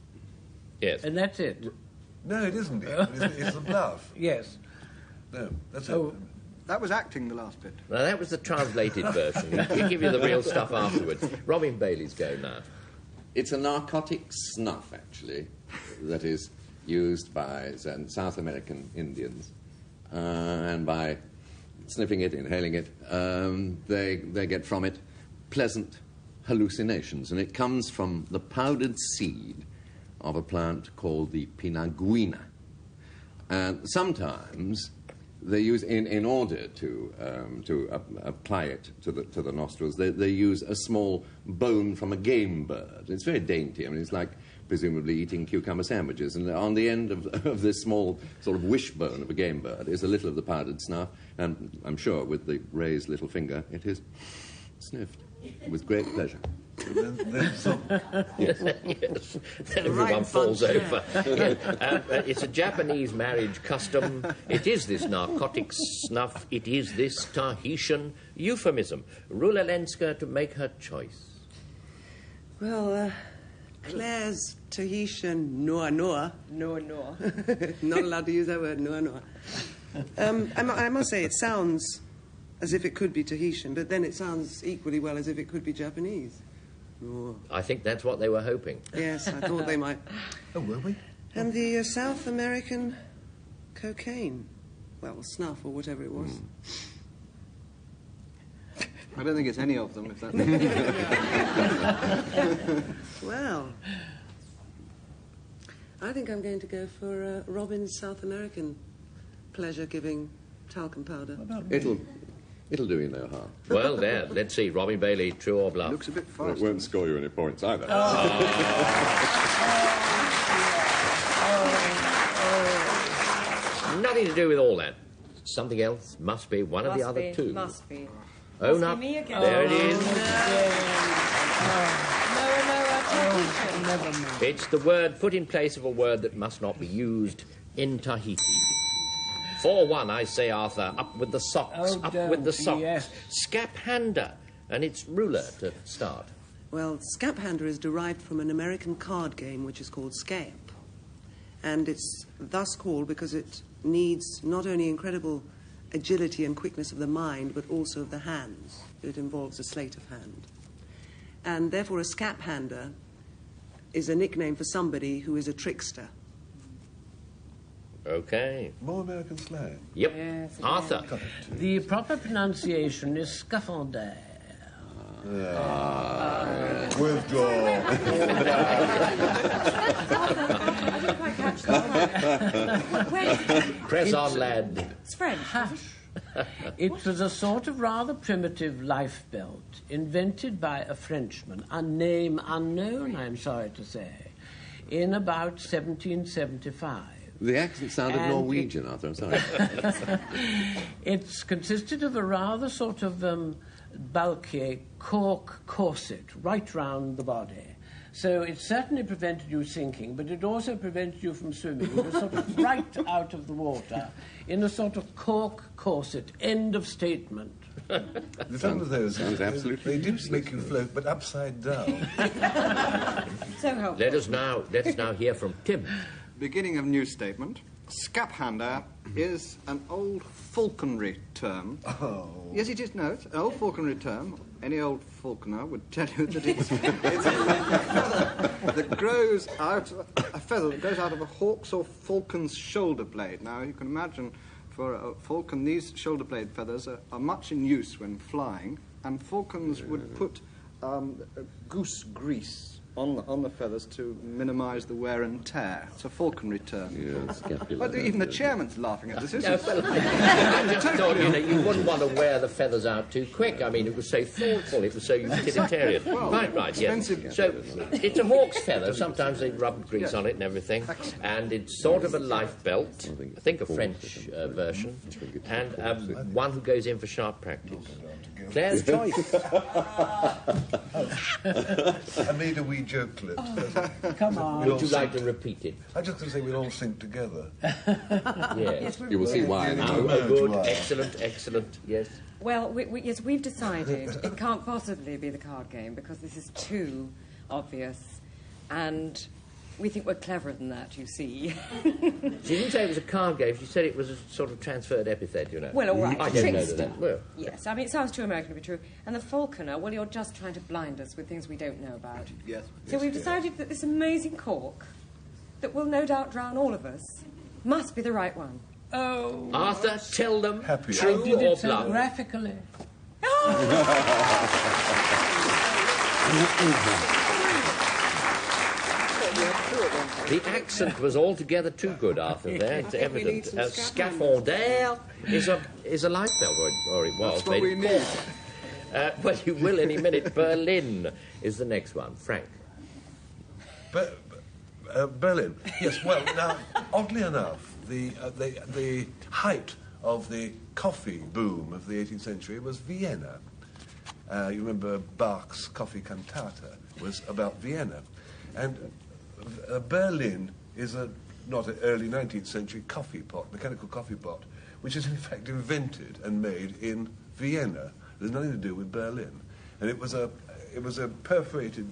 Yes.
And that's it.
No, it isn't. It's a bluff.
Yes.
No, that's it.
That was acting, the last bit.
Now, that was the translated version. We'll give you the real stuff afterwards. Robin Bailey's go now.
It's a narcotic snuff, actually, that is used by South American Indians. And by sniffing it, inhaling it, they get from it pleasant hallucinations. And it comes from the powdered seed of a plant called the pinaguina. And sometimes they use, in order to apply it to the nostrils, they use a small bone from a game bird. It's very dainty. I mean, it's like presumably eating cucumber sandwiches. And on the end of this small sort of wishbone of a game bird is a little of the powdered snuff. And I'm sure with the raised little finger, it is sniffed with great pleasure.
Yes. Then everyone falls over. It's a Japanese marriage custom. It is this narcotic snuff. It is this Tahitian euphemism. Rula Lenska to make her choice.
Well, Claire's Tahitian noa. Not allowed to use that word, noa. I must say, it sounds as if it could be Tahitian, but then it sounds equally well as if it could be Japanese. Oh.
I think that's what they were hoping.
Yes, I thought they might.
Oh, were we?
And the South American cocaine. Well, snuff or whatever it was.
I don't think it's any of them, if that...
Well, I think I'm going to go for Robin's South American pleasure-giving talcum powder.
It'll do you no harm.
Well, there. Let's see. Robin Bailey, true or bluff?
Looks a bit fast.
It won't score you any points either.
Nothing to do with all that. Something else must be one of the other two.
Must be.
Own
Must
up.
be me again.
There it is.
Never mind.
It's the word put in place of a word that must not be used in Tahiti. 4-1, I say, Arthur. Up with the socks.
Oh,
up with the
don't,
socks.
yes.
Scaphander. And it's Rula to start.
Well, Scaphander is derived from an American card game which is called Scap. And it's thus called because it needs not only incredible agility and quickness of the mind, but also of the hands. It involves a sleight of hand. And therefore, a Scaphander is a nickname for somebody who is a trickster.
Okay.
More American slang.
Yep.
Yes,
Arthur.
The proper pronunciation is Scaphander.
Withdraw.
I didn't quite catch that.
Press on, lad.
It's French.
It was a sort of rather primitive life belt invented by a Frenchman, a name unknown, I'm sorry to say, in about 1775.
The accent sounded
And
Norwegian, Arthur, I'm sorry.
It's consisted of a rather sort of bulky cork corset right round the body. So it certainly prevented you sinking, but it also prevented you from swimming. You were sort of right out of the water in a sort of cork corset. End of statement.
The trouble with those is they do make you float, but upside down.
So helpful.
Let's now hear from Tim.
Beginning of new statement. Scaphander is an old falconry term.
Oh.
Yes, it is. No, it's an old falconry term. Any old falconer would tell you that it's a feather that grows out, a feather that grows out of a hawk's or falcon's shoulder blade. Now, you can imagine for a falcon, these shoulder blade feathers are much in use when flying, and falcons would put goose grease on the feathers to minimise the wear and tear. It's a falconry term.
Yes,
But even the chairman's laughing at this, isn't
No,
it?
well, I just thought, you wouldn't want to wear the feathers out too quick. I mean, it was so thoughtful, it was so utilitarian.
Well,
right, yes. So, it's a hawk's feather. Sometimes they rub grease on it and everything. And it's sort of a life belt. I think a French version. And one who goes in for sharp practice. Claire's choice.
I made a wee jokelet.
Come on.
Would you like to repeat it?
I just going to say we'll all sink together.
Yes.
You will see why.
Oh, good. Excellent. Yes.
Well, yes, we've decided it can't possibly be the card game because this is too obvious, and we think we're cleverer than that, you see.
She didn't say it was a card game. She said it was a sort of transferred epithet, you know.
Well, all right,
I don't know
trickster.
that. Well,
Yes, I mean, it sounds too American to be true. And the falconer, well, you're just trying to blind us with things we don't know about.
Yes.
So we've decided that this amazing cork, that will no doubt drown all of us, must be the right one.
Oh.
Arthur, tell them
Happy.
true
I did
or
it so
bluff.
graphically.
The accent was altogether too good, Arthur, there. It's evident. Scaphander is a life belt, or it was.
That's what we need.
Well, you will any minute. Berlin is the next one. Frank.
Berlin. Yes. Well, now, oddly enough, the height of the coffee boom of the 18th century was Vienna. You remember Bach's Coffee Cantata was about Vienna, and Berlin is not an early 19th century coffee pot, mechanical coffee pot, which is in fact invented and made in Vienna. There's nothing to do with Berlin, and it was a perforated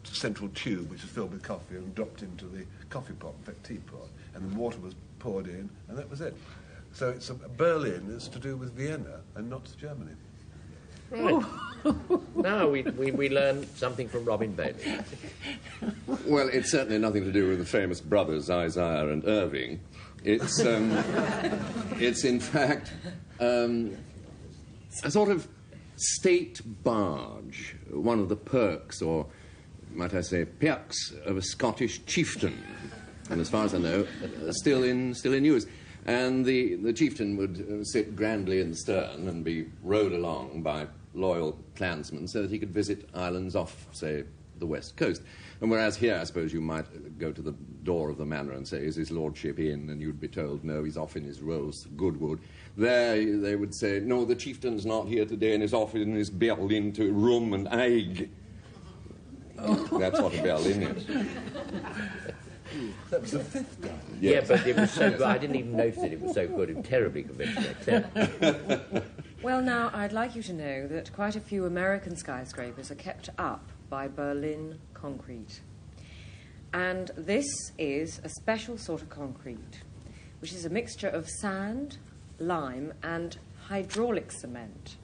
central tube which was filled with coffee and dropped into the coffee pot, in fact teapot, and the water was poured in, and that was it. So Berlin is to do with Vienna and not Germany.
Right. Now we learn something from Robin Bailey.
Well, it's certainly nothing to do with the famous brothers Isaiah and Irving. It's in fact a sort of state barge, one of the perks, or might I say perks, of a Scottish chieftain, and as far as I know, still in use. And the chieftain would sit grandly in the stern and be rowed along by loyal clansmen so that he could visit islands off, say, the west coast. And whereas here, I suppose you might go to the door of the manor and say, is his lordship in? And you'd be told, no, he's off in his roast Goodwood. There they would say, no, the chieftain's not here today and is off in his Berlin to rum and egg. That's what a Berlin is.
That was the fifth guy.
Yes. Yeah, but it was so good. I didn't even notice it. It was so good. It was terribly convincing.
Well, now, I'd like you to know that quite a few American skyscrapers are kept up by Berlin concrete. And this is a special sort of concrete, which is a mixture of sand, lime, and hydraulic cement.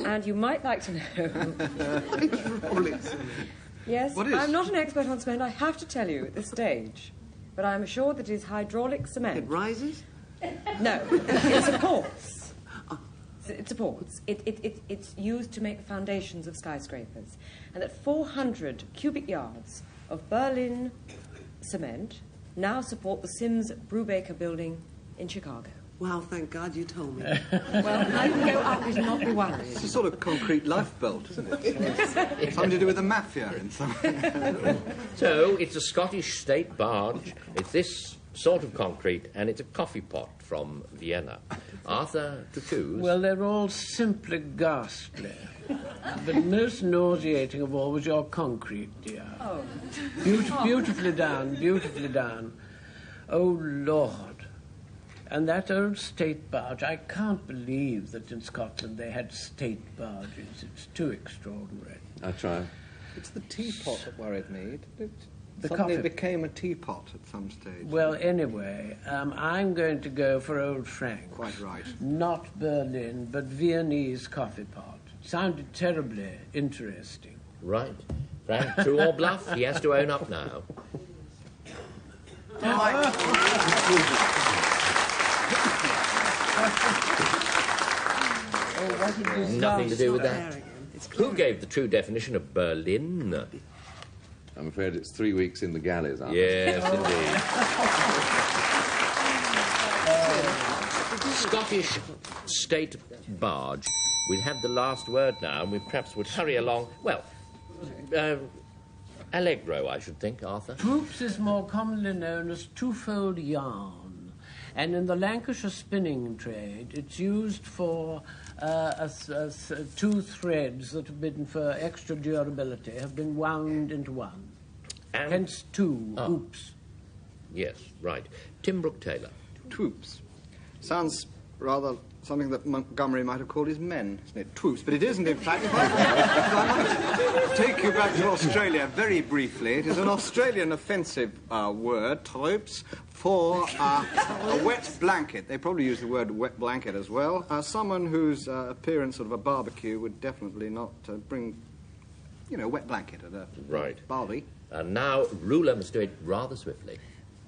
And you might like to know...
Hydraulic cement?
Yes,
What is?
I'm not an expert on cement, I have to tell you at this stage. But I'm assured that it is hydraulic cement.
It rises?
No, it supports. It supports. It's used to make the foundations of skyscrapers. And that 400 cubic yards of Berlin cement now support the Sims Brubaker building in Chicago.
Well, thank God you told me.
Well, I can go up and not be worried.
It's a sort of concrete lifebelt, isn't it? Something to do with the mafia in some way.
So, it's a Scottish state barge. It's this sort of concrete, and it's a coffee pot from Vienna. Arthur, to choose?
Well, they're all simply ghastly. But most nauseating of all was your concrete, dear.
Oh.
Beautifully done, beautifully done. Oh, Lord. And that old state barge, I can't believe that in Scotland they had state barges. It's too extraordinary.
I try.
It's the teapot that worried me. It
The
suddenly
coffee.
became a teapot at some stage.
Well, anyway, I'm going to go for Old Frank.
Quite right.
Not Berlin, but Viennese coffee pot. Sounded terribly interesting.
Right. Frank, true or bluff? He has to own up now. Nothing to do with that. Who gave the true definition of Berlin?
I'm afraid it's 3 weeks in the galleys, Arthur.
Yes, indeed. Scottish state barge. We'll have the last word now, and we perhaps would hurry along. Well, Allegro, I should think, Arthur.
Troops is more commonly known as twofold yarn, and in the Lancashire spinning trade, it's used for two threads that have been for extra durability have been wound into one.
And
hence two hoops.
Yes, right. Tim Brooke-Taylor.
Twoops. Sounds rather something that Montgomery might have called his men, isn't it? Twoops. But it isn't, in fact. If I might take you back to Australia very briefly, it is an Australian offensive word, troops, for a wet blanket. They probably use the word wet blanket as well. Someone whose appearance at a barbecue would definitely not bring, a wet blanket at a barbie.
And now Rula must do it rather swiftly.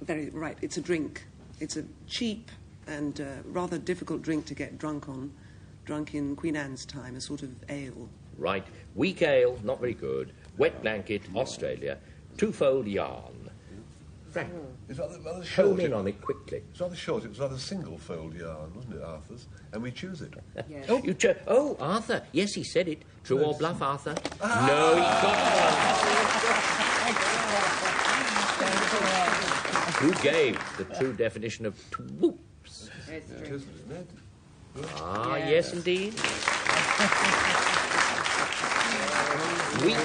Very right. It's a drink. It's a cheap and rather difficult drink to get drunk on. Drunk in Queen Anne's time, a sort of ale.
Right. Weak ale, not very good. Wet blanket, Australia. Twofold yarn. Frank,
It's rather short.
home in on it quickly.
It's rather short. It was rather single-fold yarn, wasn't it, Arthur's? And we choose it.
Yes.
Oh, Arthur. Yes, he said it. True or bluff, Arthur? No, he got one. Who gave the true definition of twoops? Yes, indeed. Weak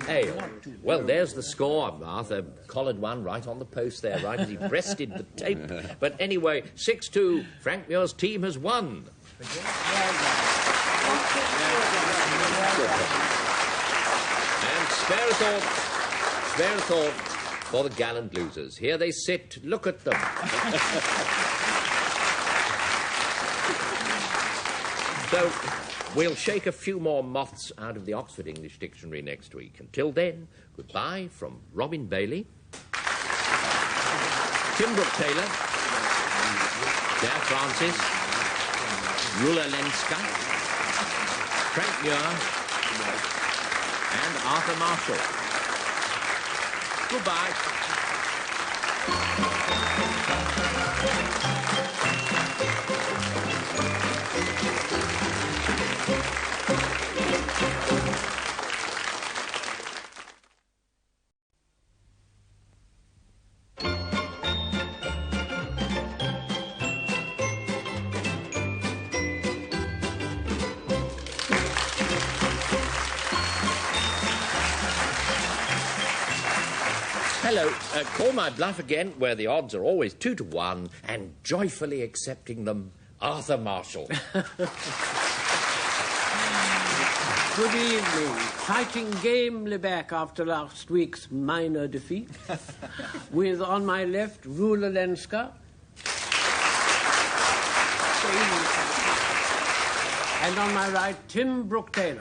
ale. Well, there's the score. Arthur collared one right on the post there, right as he breasted the tape. But anyway, 6-2. Frank Muir's team has won. And spare a thought for the gallant losers. Here they sit. Look at them. So, we'll shake a few more moths out of the Oxford English Dictionary next week. Until then, goodbye from Robin Bailey, Tim Brooke-Taylor, Clare Francis, Rula Lenska, Frank Muir, and Arthur Marshall. Goodbye. Hello, call my bluff again, where the odds are always 2 to 1, and joyfully accepting them Arthur Marshall.
Good evening. Fighting gamely back after last week's minor defeat. With, on my left, Rula Lenska. And on my right, Tim Brooke-Taylor.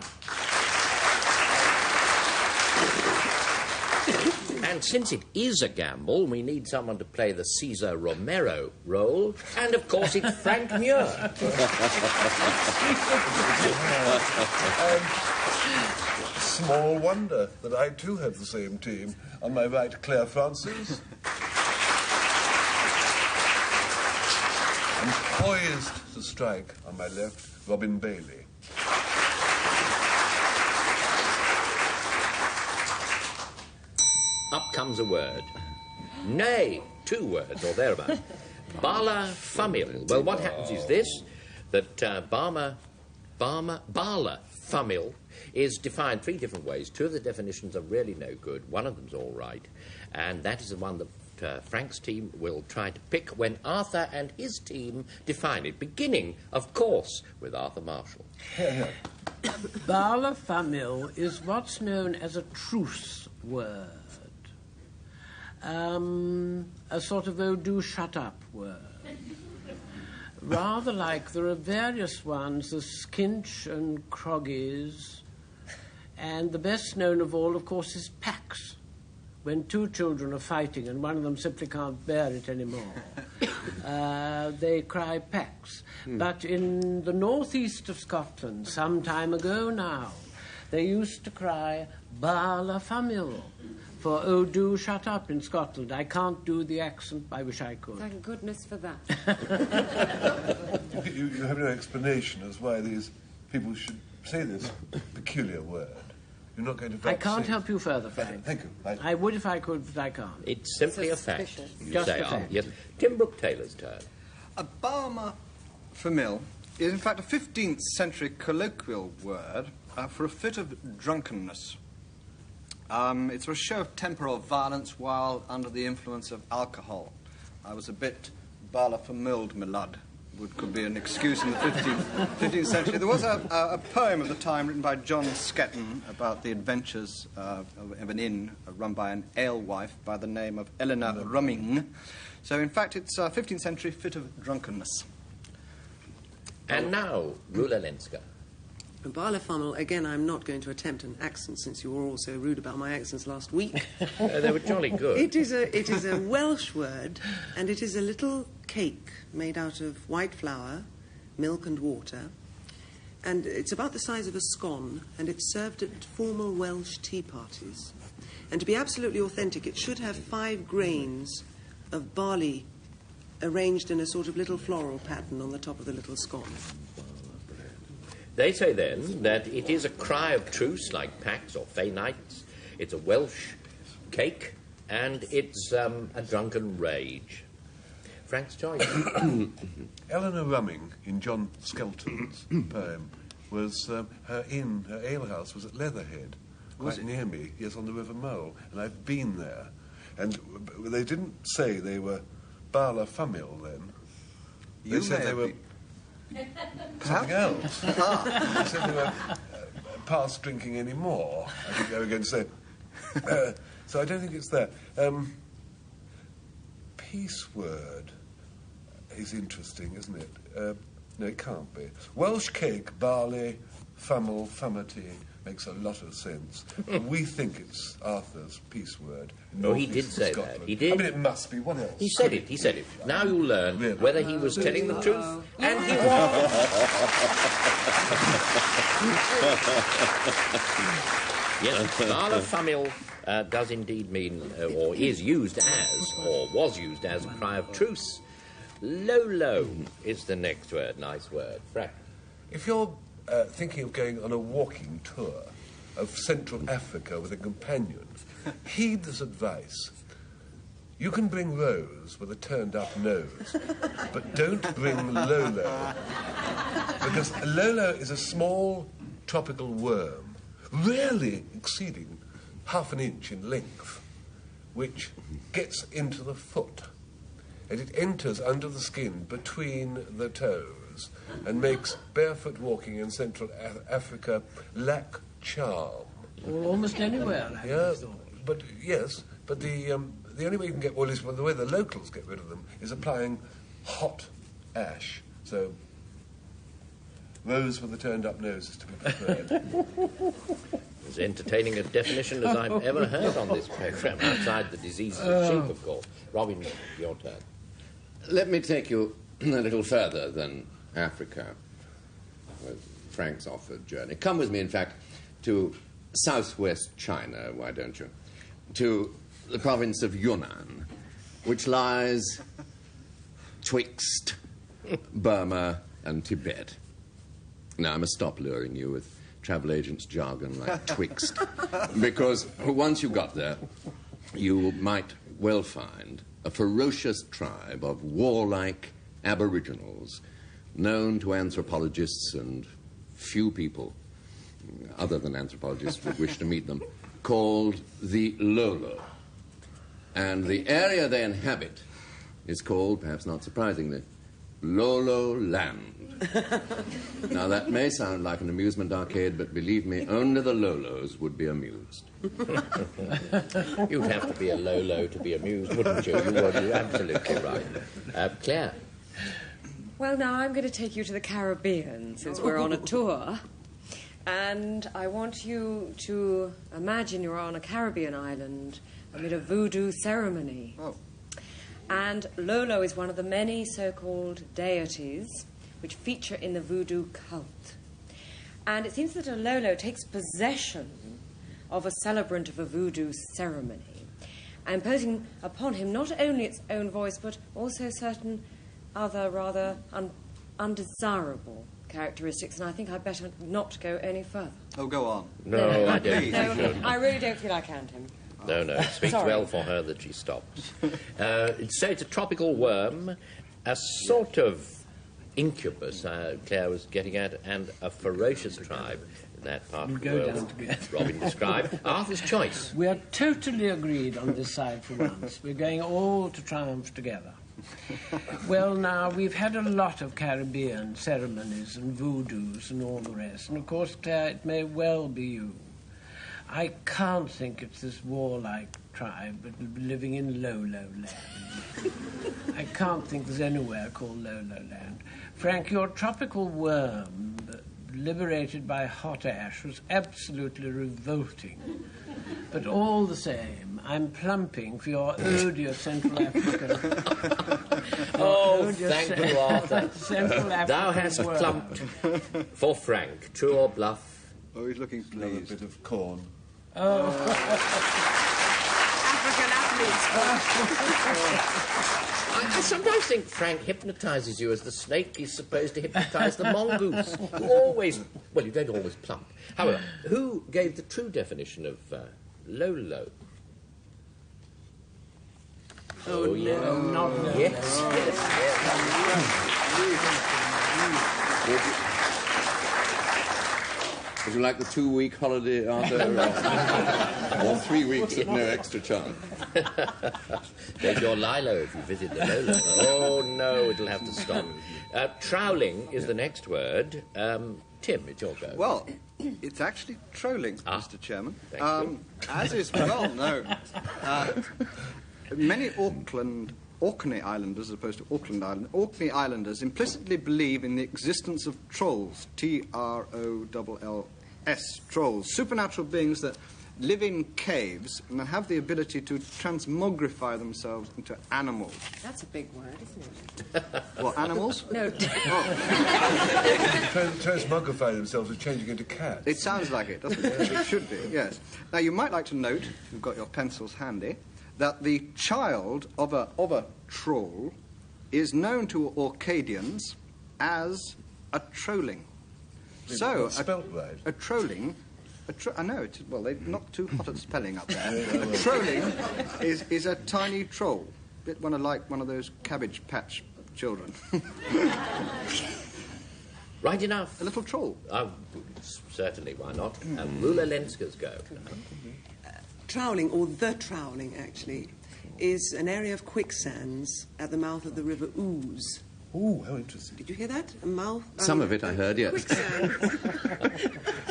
And since it is a gamble, we need someone to play the Cesar Romero role. And, of course, it's Frank Muir.
Small wonder that I too have the same team. On my right, Clare Francis. And poised to strike on my left, Robin Bailey.
Up comes a word. Nay, 2 words, or thereabouts. Bala Famil. Well, what happens is this, that Bala Famil is defined 3 different ways. 2 of the definitions are really no good. One of them's all right. And that is the one that Frank's team will try to pick when Arthur and his team define it, beginning, of course, with Arthur Marshall.
Bala Famil is what's known as a truce word. A sort of oh, do shut up word. Rather like there are various ones, the skinch and croggies, and the best known of all, of course, is pax, when 2 children are fighting and one of them simply can't bear it anymore. They cry pax. But in the northeast of Scotland, some time ago now, they used to cry Bala Famil, for oh, do shut up in Scotland. I can't do the accent, I wish I could.
Thank goodness for that.
You have no explanation as why these people should say this peculiar word. You're not going to...
I can't help you further, Frank.
Thank you.
I would if I could, but I can't.
It's simply a fact. You
Just
say,
a fact.
Yes. Tim Brooke-Taylor's turn.
A Bala Famil is in fact a 15th century colloquial word for a fit of drunkenness. It's a show of temper or violence while under the influence of alcohol. I was a bit Bala Familed, my lad. Could be an excuse in the 15th century. There was a poem of the time written by John Sketton about the adventures of an inn run by an alewife by the name of Eleanor Rumming. So, in fact, it's a 15th century fit of drunkenness.
And now, Rula Lenska.
Bala Famil, again, I'm not going to attempt an accent since you were all so rude about my accents last week.
They were jolly good.
It is a Welsh word, and it is a little cake made out of white flour, milk and water, and it's about the size of a scone, and it's served at formal Welsh tea parties. And to be absolutely authentic, it should have 5 grains of barley arranged in a sort of little floral pattern on the top of the little scone.
They say then that it is a cry of truce like Pax or Fey Nights. It's a Welsh cake, and it's a drunken rage. Frank's choice.
Eleanor Rumming, in John Skelton's poem, was her alehouse was at Leatherhead, quite near me, yes, on the River Mole, and I've been there. And they didn't say they were Bala Famil then. They said they were something else. They said they were past drinking anymore, I think they were going to say. So I don't think it's that. Peace word is interesting, isn't it? No, it can't be. Welsh cake, barley, famil, famity makes a lot of sense. We think it's Arthur's peace word.
No, he did say
Scotland.
that. He did.
I mean, it must be. What else?
He said it. He said it. Now you'll learn whether he was telling the truth, and he was. Yes, Bala Famil does indeed mean, or is used as, or was used as, a cry of truce. Lolo is the next word. Nice word. Frank.
If you're thinking of going on a walking tour of Central Africa with a companion, heed this advice. You can bring Rose with a turned-up nose, but don't bring Lolo, because Lolo is a small tropical worm, rarely exceeding ½ an inch in length, which gets into the foot. and it enters under the skin between the toes and makes barefoot walking in Central Africa lack charm.
Well, almost anywhere, I thought.
But the only way you can get, well, the way the locals get rid of them is applying hot ash. So those with the turned-up nose is to be preferred.
As entertaining a definition as I've ever heard on this programme, outside the diseases of sheep, of course. Robin, your turn.
Let me take you a little further than Africa, with Frank's offered journey. Come with me, in fact, to southwest China, why don't you? To the province of Yunnan, which lies twixt Burma and Tibet. Now, I must stop luring you with travel agent's jargon like twixt, because once you got there, you might well find a ferocious tribe of warlike aboriginals known to anthropologists, and few people other than anthropologists would wish to meet them, called the Lolo. And the area they inhabit is called, perhaps not surprisingly, Lolo Land. Now, that may sound like an amusement arcade, but believe me, only the Lolos would be amused.
You'd have to be a Lolo to be amused, wouldn't you? You're absolutely right. Clare?
Well, now I'm going to take you to the Caribbean, since we're on a tour. And I want you to imagine you're on a Caribbean island amid a voodoo ceremony.
Oh.
And Lolo is one of the many so-called deities which feature in the voodoo cult. And it seems that a Lolo takes possession of a celebrant of a voodoo ceremony, imposing upon him not only its own voice, but also certain other rather undesirable characteristics, and I think I'd better not go any further.
Oh, go on.
No, I don't.
No, I really don't feel I can, Tim.
No, it speaks well for her that she stops. So it's a tropical worm, a sort of incubus, Clare was getting at, and a ferocious tribe in that part of the world. Robin described. Arthur's choice.
We are totally agreed on this side for once. We're going all to triumph together. Well, now, we've had a lot of Caribbean ceremonies and voodoos and all the rest, and of course, Clare, it may well be you. I can't think it's this warlike tribe but living in Lolo Land. I can't think there's anywhere called Lolo Land. Frank, your tropical worm, liberated by hot ash, was absolutely revolting. But all the same, I'm plumping for your odious Central African.
Thank you, Arthur.
Central African
Thou hast
worm.
plumped for Frank. True or bluff?
Oh, he's looking pleased.
Another bit of corn.
African athletes.
I sometimes think Frank hypnotises you as the snake is supposed to hypnotise the mongoose. Who always... Well, you don't always plump. However, who gave the true definition of Lolo?
Oh, no, not Lolo.
Yes.
Would you like the 2-week holiday, Arthur, or 3 weeks at no extra charge?
There's your Lilo if you visit the Lolo. Oh, no, it'll have to stop. Troweling is the next word. Tim, it's your go.
Well, it's actually trolling, Mr. Chairman.
Thank you.
As is well known. Many Orkney Islanders, as opposed to Auckland Island, Orkney Islanders implicitly believe in the existence of trolls, T-R-O-L-L-S, trolls, supernatural beings that live in caves and that have the ability to transmogrify themselves into animals.
That's a big word, isn't it?
What, animals?
No.
Transmogrify themselves and changing into cats.
It sounds like it, doesn't it? It should be, yes. Now, you might like to note, if you've got your pencils handy, that the child of a troll is known to Orcadians as a trolling. So,
spelled right.
A trolling... I know, well, they're not too hot at spelling up there. A trolling is a tiny troll, bit like one of those Cabbage Patch children.
Right enough.
A little troll.
Certainly, why not? Rula, Lenska's go.
Troweling, or the troweling, actually, is an area of quicksands at the mouth of the River Ouse.
Oh, how interesting.
Did you hear that? A mouth?
Some of it I heard, yes.
Quicksand.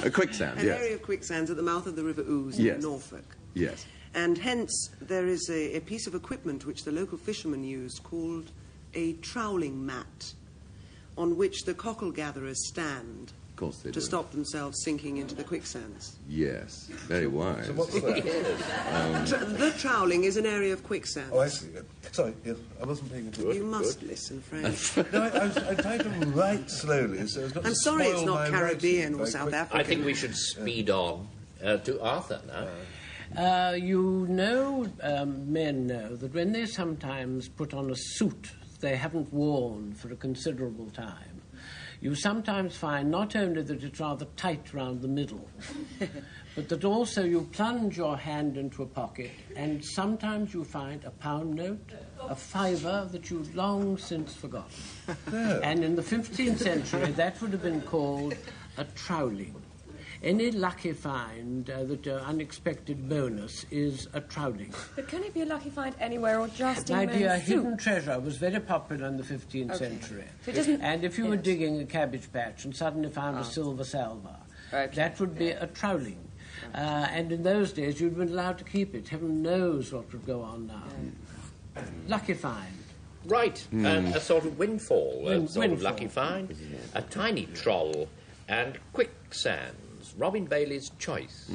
A quicksand,
An
yes.
area of quicksands at the mouth of the River Ouse
Yes.
in Norfolk.
Yes.
And hence there is a piece of equipment which the local fishermen used called a troweling mat, on which the cockle gatherers stand
Of course they
to
do.
stop themselves sinking into the quicksands.
Yes, very wise.
So what's that?
The troweling is an area of quicksand.
Oh, I see. Sorry, yes, I wasn't paying attention.
You must listen, Frank.
No, I tried to write slowly, so as not
I'm
to
sorry it's
spoil
not
my
Caribbean
writing
or
by
South
quick-
African.
I think we should speed on to Arthur now.
You know, men know that when they sometimes put on a suit they haven't worn for a considerable time, you sometimes find not only that it's rather tight round the middle, but that also you plunge your hand into a pocket and sometimes you find a pound note, a fiver that you'd long since forgotten. And in the 15th century, that would have been called a troweling. Any lucky find, that unexpected bonus, is a troweling.
But can it be a lucky find anywhere or just in
My
men's
dear,
suits?
hidden treasure was very popular in the 15th century.
So it doesn't-
And if you were
yes.
digging a cabbage patch and suddenly found a silver salver, that would be a troweling. And in those days, you'd been allowed to keep it. Heaven knows what would go on now. Lucky find.
Right, a sort of windfall, a sort of
Windfall.
lucky find, a tiny troll, and quicksands. Robin Bailey's choice.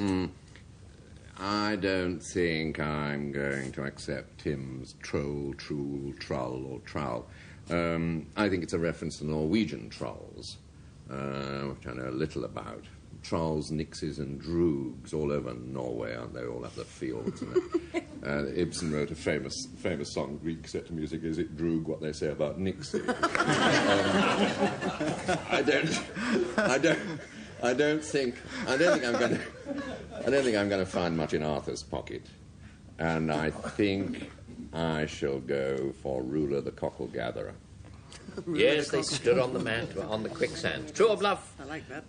I don't think I'm going to accept Tim's troll, trool, trull, or trowel. I think it's a reference to Norwegian trolls, which I know a little about. Trolls, nixes, and droogs all over Norway, aren't they? All up the fields. And Ibsen wrote a famous song, Greek set to music. Is it droog what they say about nixes? I don't think I'm going to find much in Arthur's pocket, and I think I shall go for Rula the cockle gatherer.
Yes, they stood on the mat, on the quicksand. True or bluff?
I like that.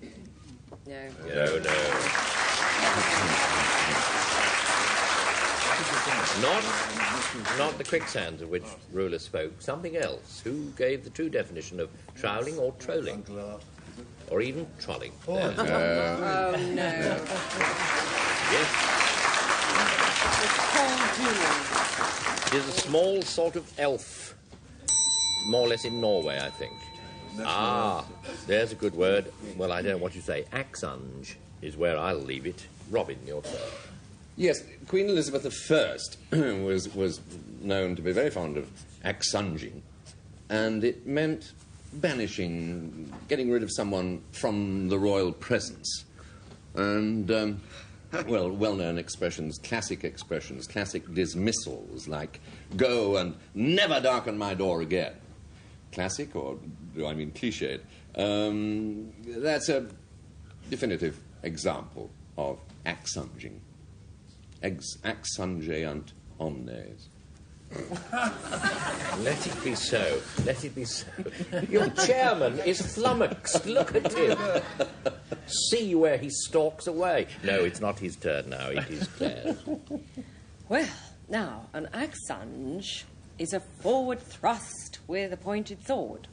No.
Not the quicksands of which Rula spoke. Something else. Who gave the true definition of troweling or trolling? Or even trolling?
Oh, no.
Yes. It is a small sort of elf, more or less in Norway, I think. There's a good word. Well, I don't know what you say. Axunge is where I'll leave it. Robin, your turn.
Yes, Queen Elizabeth I was known to be very fond of axunging, and it meant banishing, getting rid of someone from the royal presence. And, well-known expressions, classic dismissals, like, go and never darken my door again. Classic, or do I mean cliched? That's a definitive example of axunging. Axungeant omnes.
Let it be so. Let it be so. Your chairman is flummoxed. Look at him. See where he stalks away. No, it's not his turn now. It is Clare's.
Well, now, an axunge is a forward thrust with a pointed sword.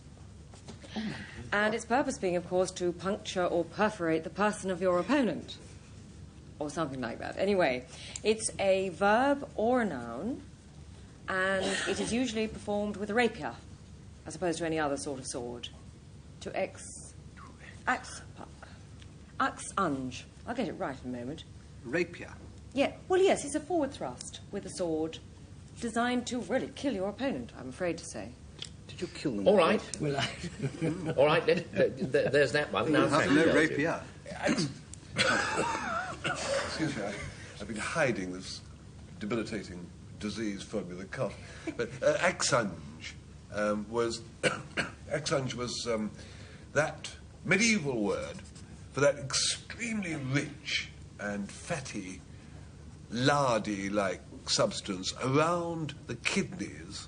And its purpose being, of course, to puncture or perforate the person of your opponent. Or something like that. Anyway, it's a verb or a noun, and it is usually performed with a rapier, as opposed to any other sort of sword. To axunge. I'll get it right in a moment.
Rapier.
Yeah, well, yes, it's a forward thrust with a sword designed to really kill your opponent, I'm afraid to say.
Did you kill them?
All right. All right, there's that one. Now,
You have no rapier.
Excuse me, I've been hiding this debilitating disease from me, the cough. But axunge was axunge was that medieval word for that extremely rich and fatty, lardy-like substance around the kidneys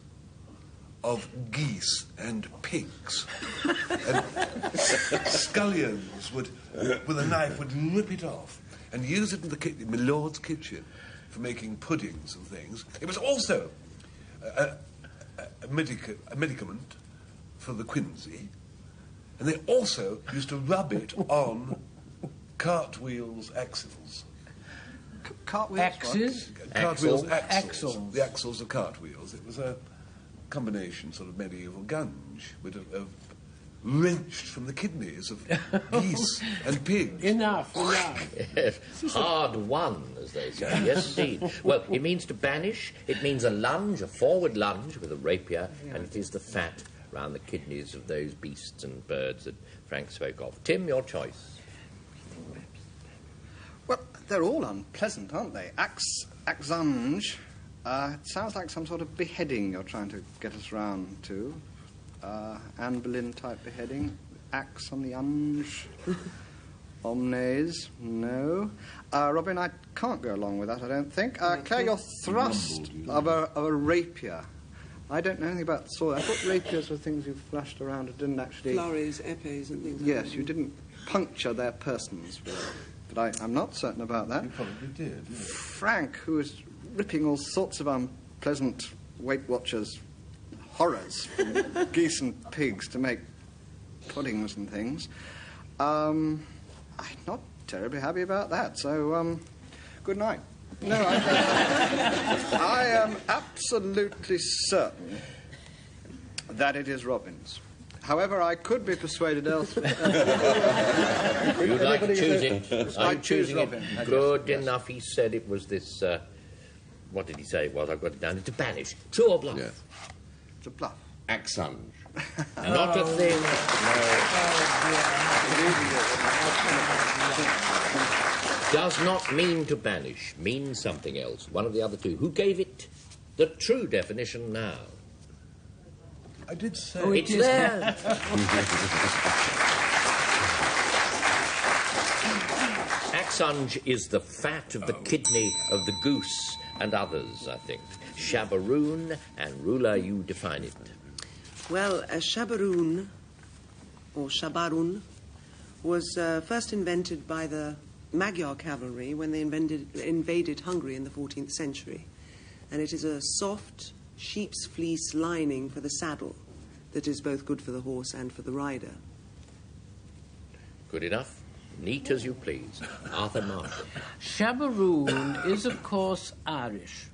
of geese and pigs. And scullions would, with a knife, would rip it off and use it in the kitchen, my lord's kitchen, for making puddings and things. It was also a medicament for the quinsy, and they also used to rub it on cartwheels' axles.
Cartwheels?
Axes?
Cartwheels'
Axles.
axles. The axles of cartwheels. It was a combination sort of medieval gunge, with a wrenched from the kidneys of geese and pigs.
Enough.
Yes. Hard won, as they say. Yes, indeed. Well, it means to banish. It means a lunge, a forward lunge with a rapier, and it is the fat round the kidneys of those beasts and birds that Frank spoke of. Tim, your choice.
Well, they're all unpleasant, aren't they? Axunge. It sounds like some sort of beheading you're trying to get us round to. Anne Boleyn-type beheading. Axe on the unge. Omnes. No. Robin, I can't go along with that, I don't think. Clare, your thrust of a rapier. I don't know anything about the sword. I thought rapiers were things you flashed around and didn't actually...
Flores, epes and things like that.
Yes, you didn't puncture their persons with it. But I'm not certain about that.
You probably did, yes.
Frank, who is ripping all sorts of unpleasant Weight Watchers horrors from geese and pigs to make puddings and things. I'm not terribly happy about that, so good night. No, I am absolutely certain that it is Robin's. However, I could be persuaded elsewhere.
You'd like to choose it?
I'd choose Robin.
Good enough. He said it was this... what did he say it was? I've got it down. It's to banish. True or bluff?
Yeah.
It's a bluff.
Axunge.
Not a thing. Does not mean to banish. Means something else. One of the other two. Who gave it the true definition now?
I did say...
Oh, it's there. Axunge is the fat of the kidney of the goose and others, I think. Shabaroon and Rula, you define it.
Well, a shabaroon, or shabarun, was first invented by the Magyar cavalry when they invaded Hungary in the 14th century. And it is a soft sheep's fleece lining for the saddle that is both good for the horse and for the rider.
Good enough. Neat as you please. Arthur Marshall.
Shabaroon is, of course, Irish.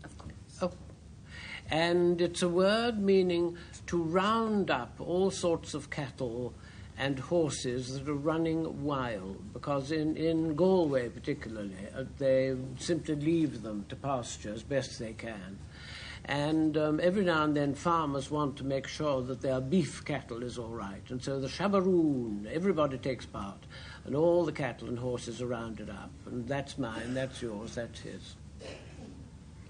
Of course.
Oh. And it's a word meaning to round up all sorts of cattle and horses that are running wild, because in Galway particularly, they simply leave them to pasture as best they can. And every now and then farmers want to make sure that their beef cattle is all right. And so the shabaroon, everybody takes part. And all the cattle and horses are rounded up. And that's mine, that's yours, that's his.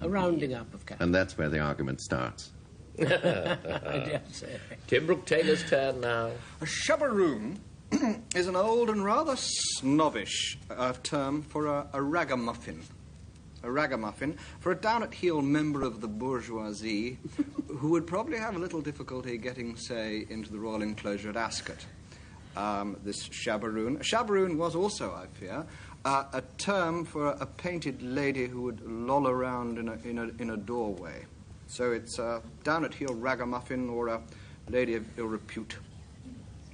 A rounding up of cattle.
And that's where the argument starts.
I dare say.
Tim Brooke-Taylor's turn now.
A shabaroon is an old and rather snobbish term for a ragamuffin. A ragamuffin, for a down-at-heel member of the bourgeoisie who would probably have a little difficulty getting, say, into the royal enclosure at Ascot. This shabaroon. A shabaroon was also, I fear, a term for a painted lady who would loll around in a doorway. So it's a down-at-heel ragamuffin or a lady of ill repute.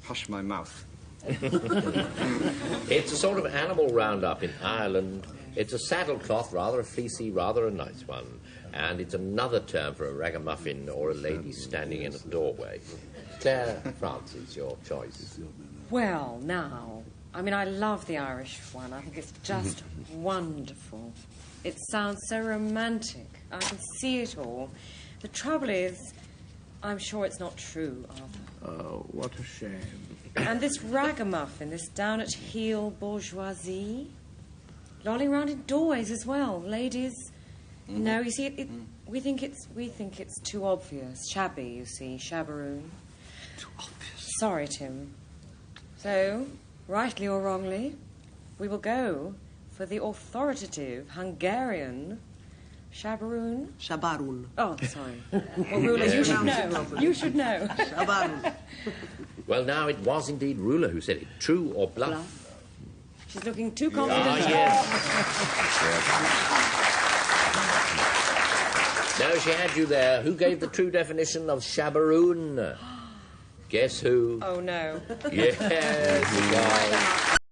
Hush my mouth.
It's a sort of animal roundup in Ireland. It's a saddlecloth, rather a fleecy, rather a nice one. And it's another term for a ragamuffin or a lady standing in a doorway. Clare, Francis, your choice.
Well, now, I mean, I love the Irish one. I think it's just wonderful. It sounds so romantic. I can see it all. The trouble is, I'm sure it's not true, Arthur.
Oh, what a shame.
And this ragamuffin, this down-at-heel bourgeoisie, lolling around in doorways as well. Ladies, no, you see, we think it's too obvious. Shabby, you see, shabaroon.
Too obvious.
Sorry, Tim. So, rightly or wrongly, we will go for the authoritative Hungarian shabaroon.
Shabarun.
Oh, sorry. Well, Rula, you should know. You should know.
Shabarun.
Well, now, it was indeed Rula who said it. True or bluff?
Bluff. She's looking too confident.
Ah, yes. Now she had you there. Who gave the true definition of shabbaroon? Guess who?
Oh, no.
Yes, it was.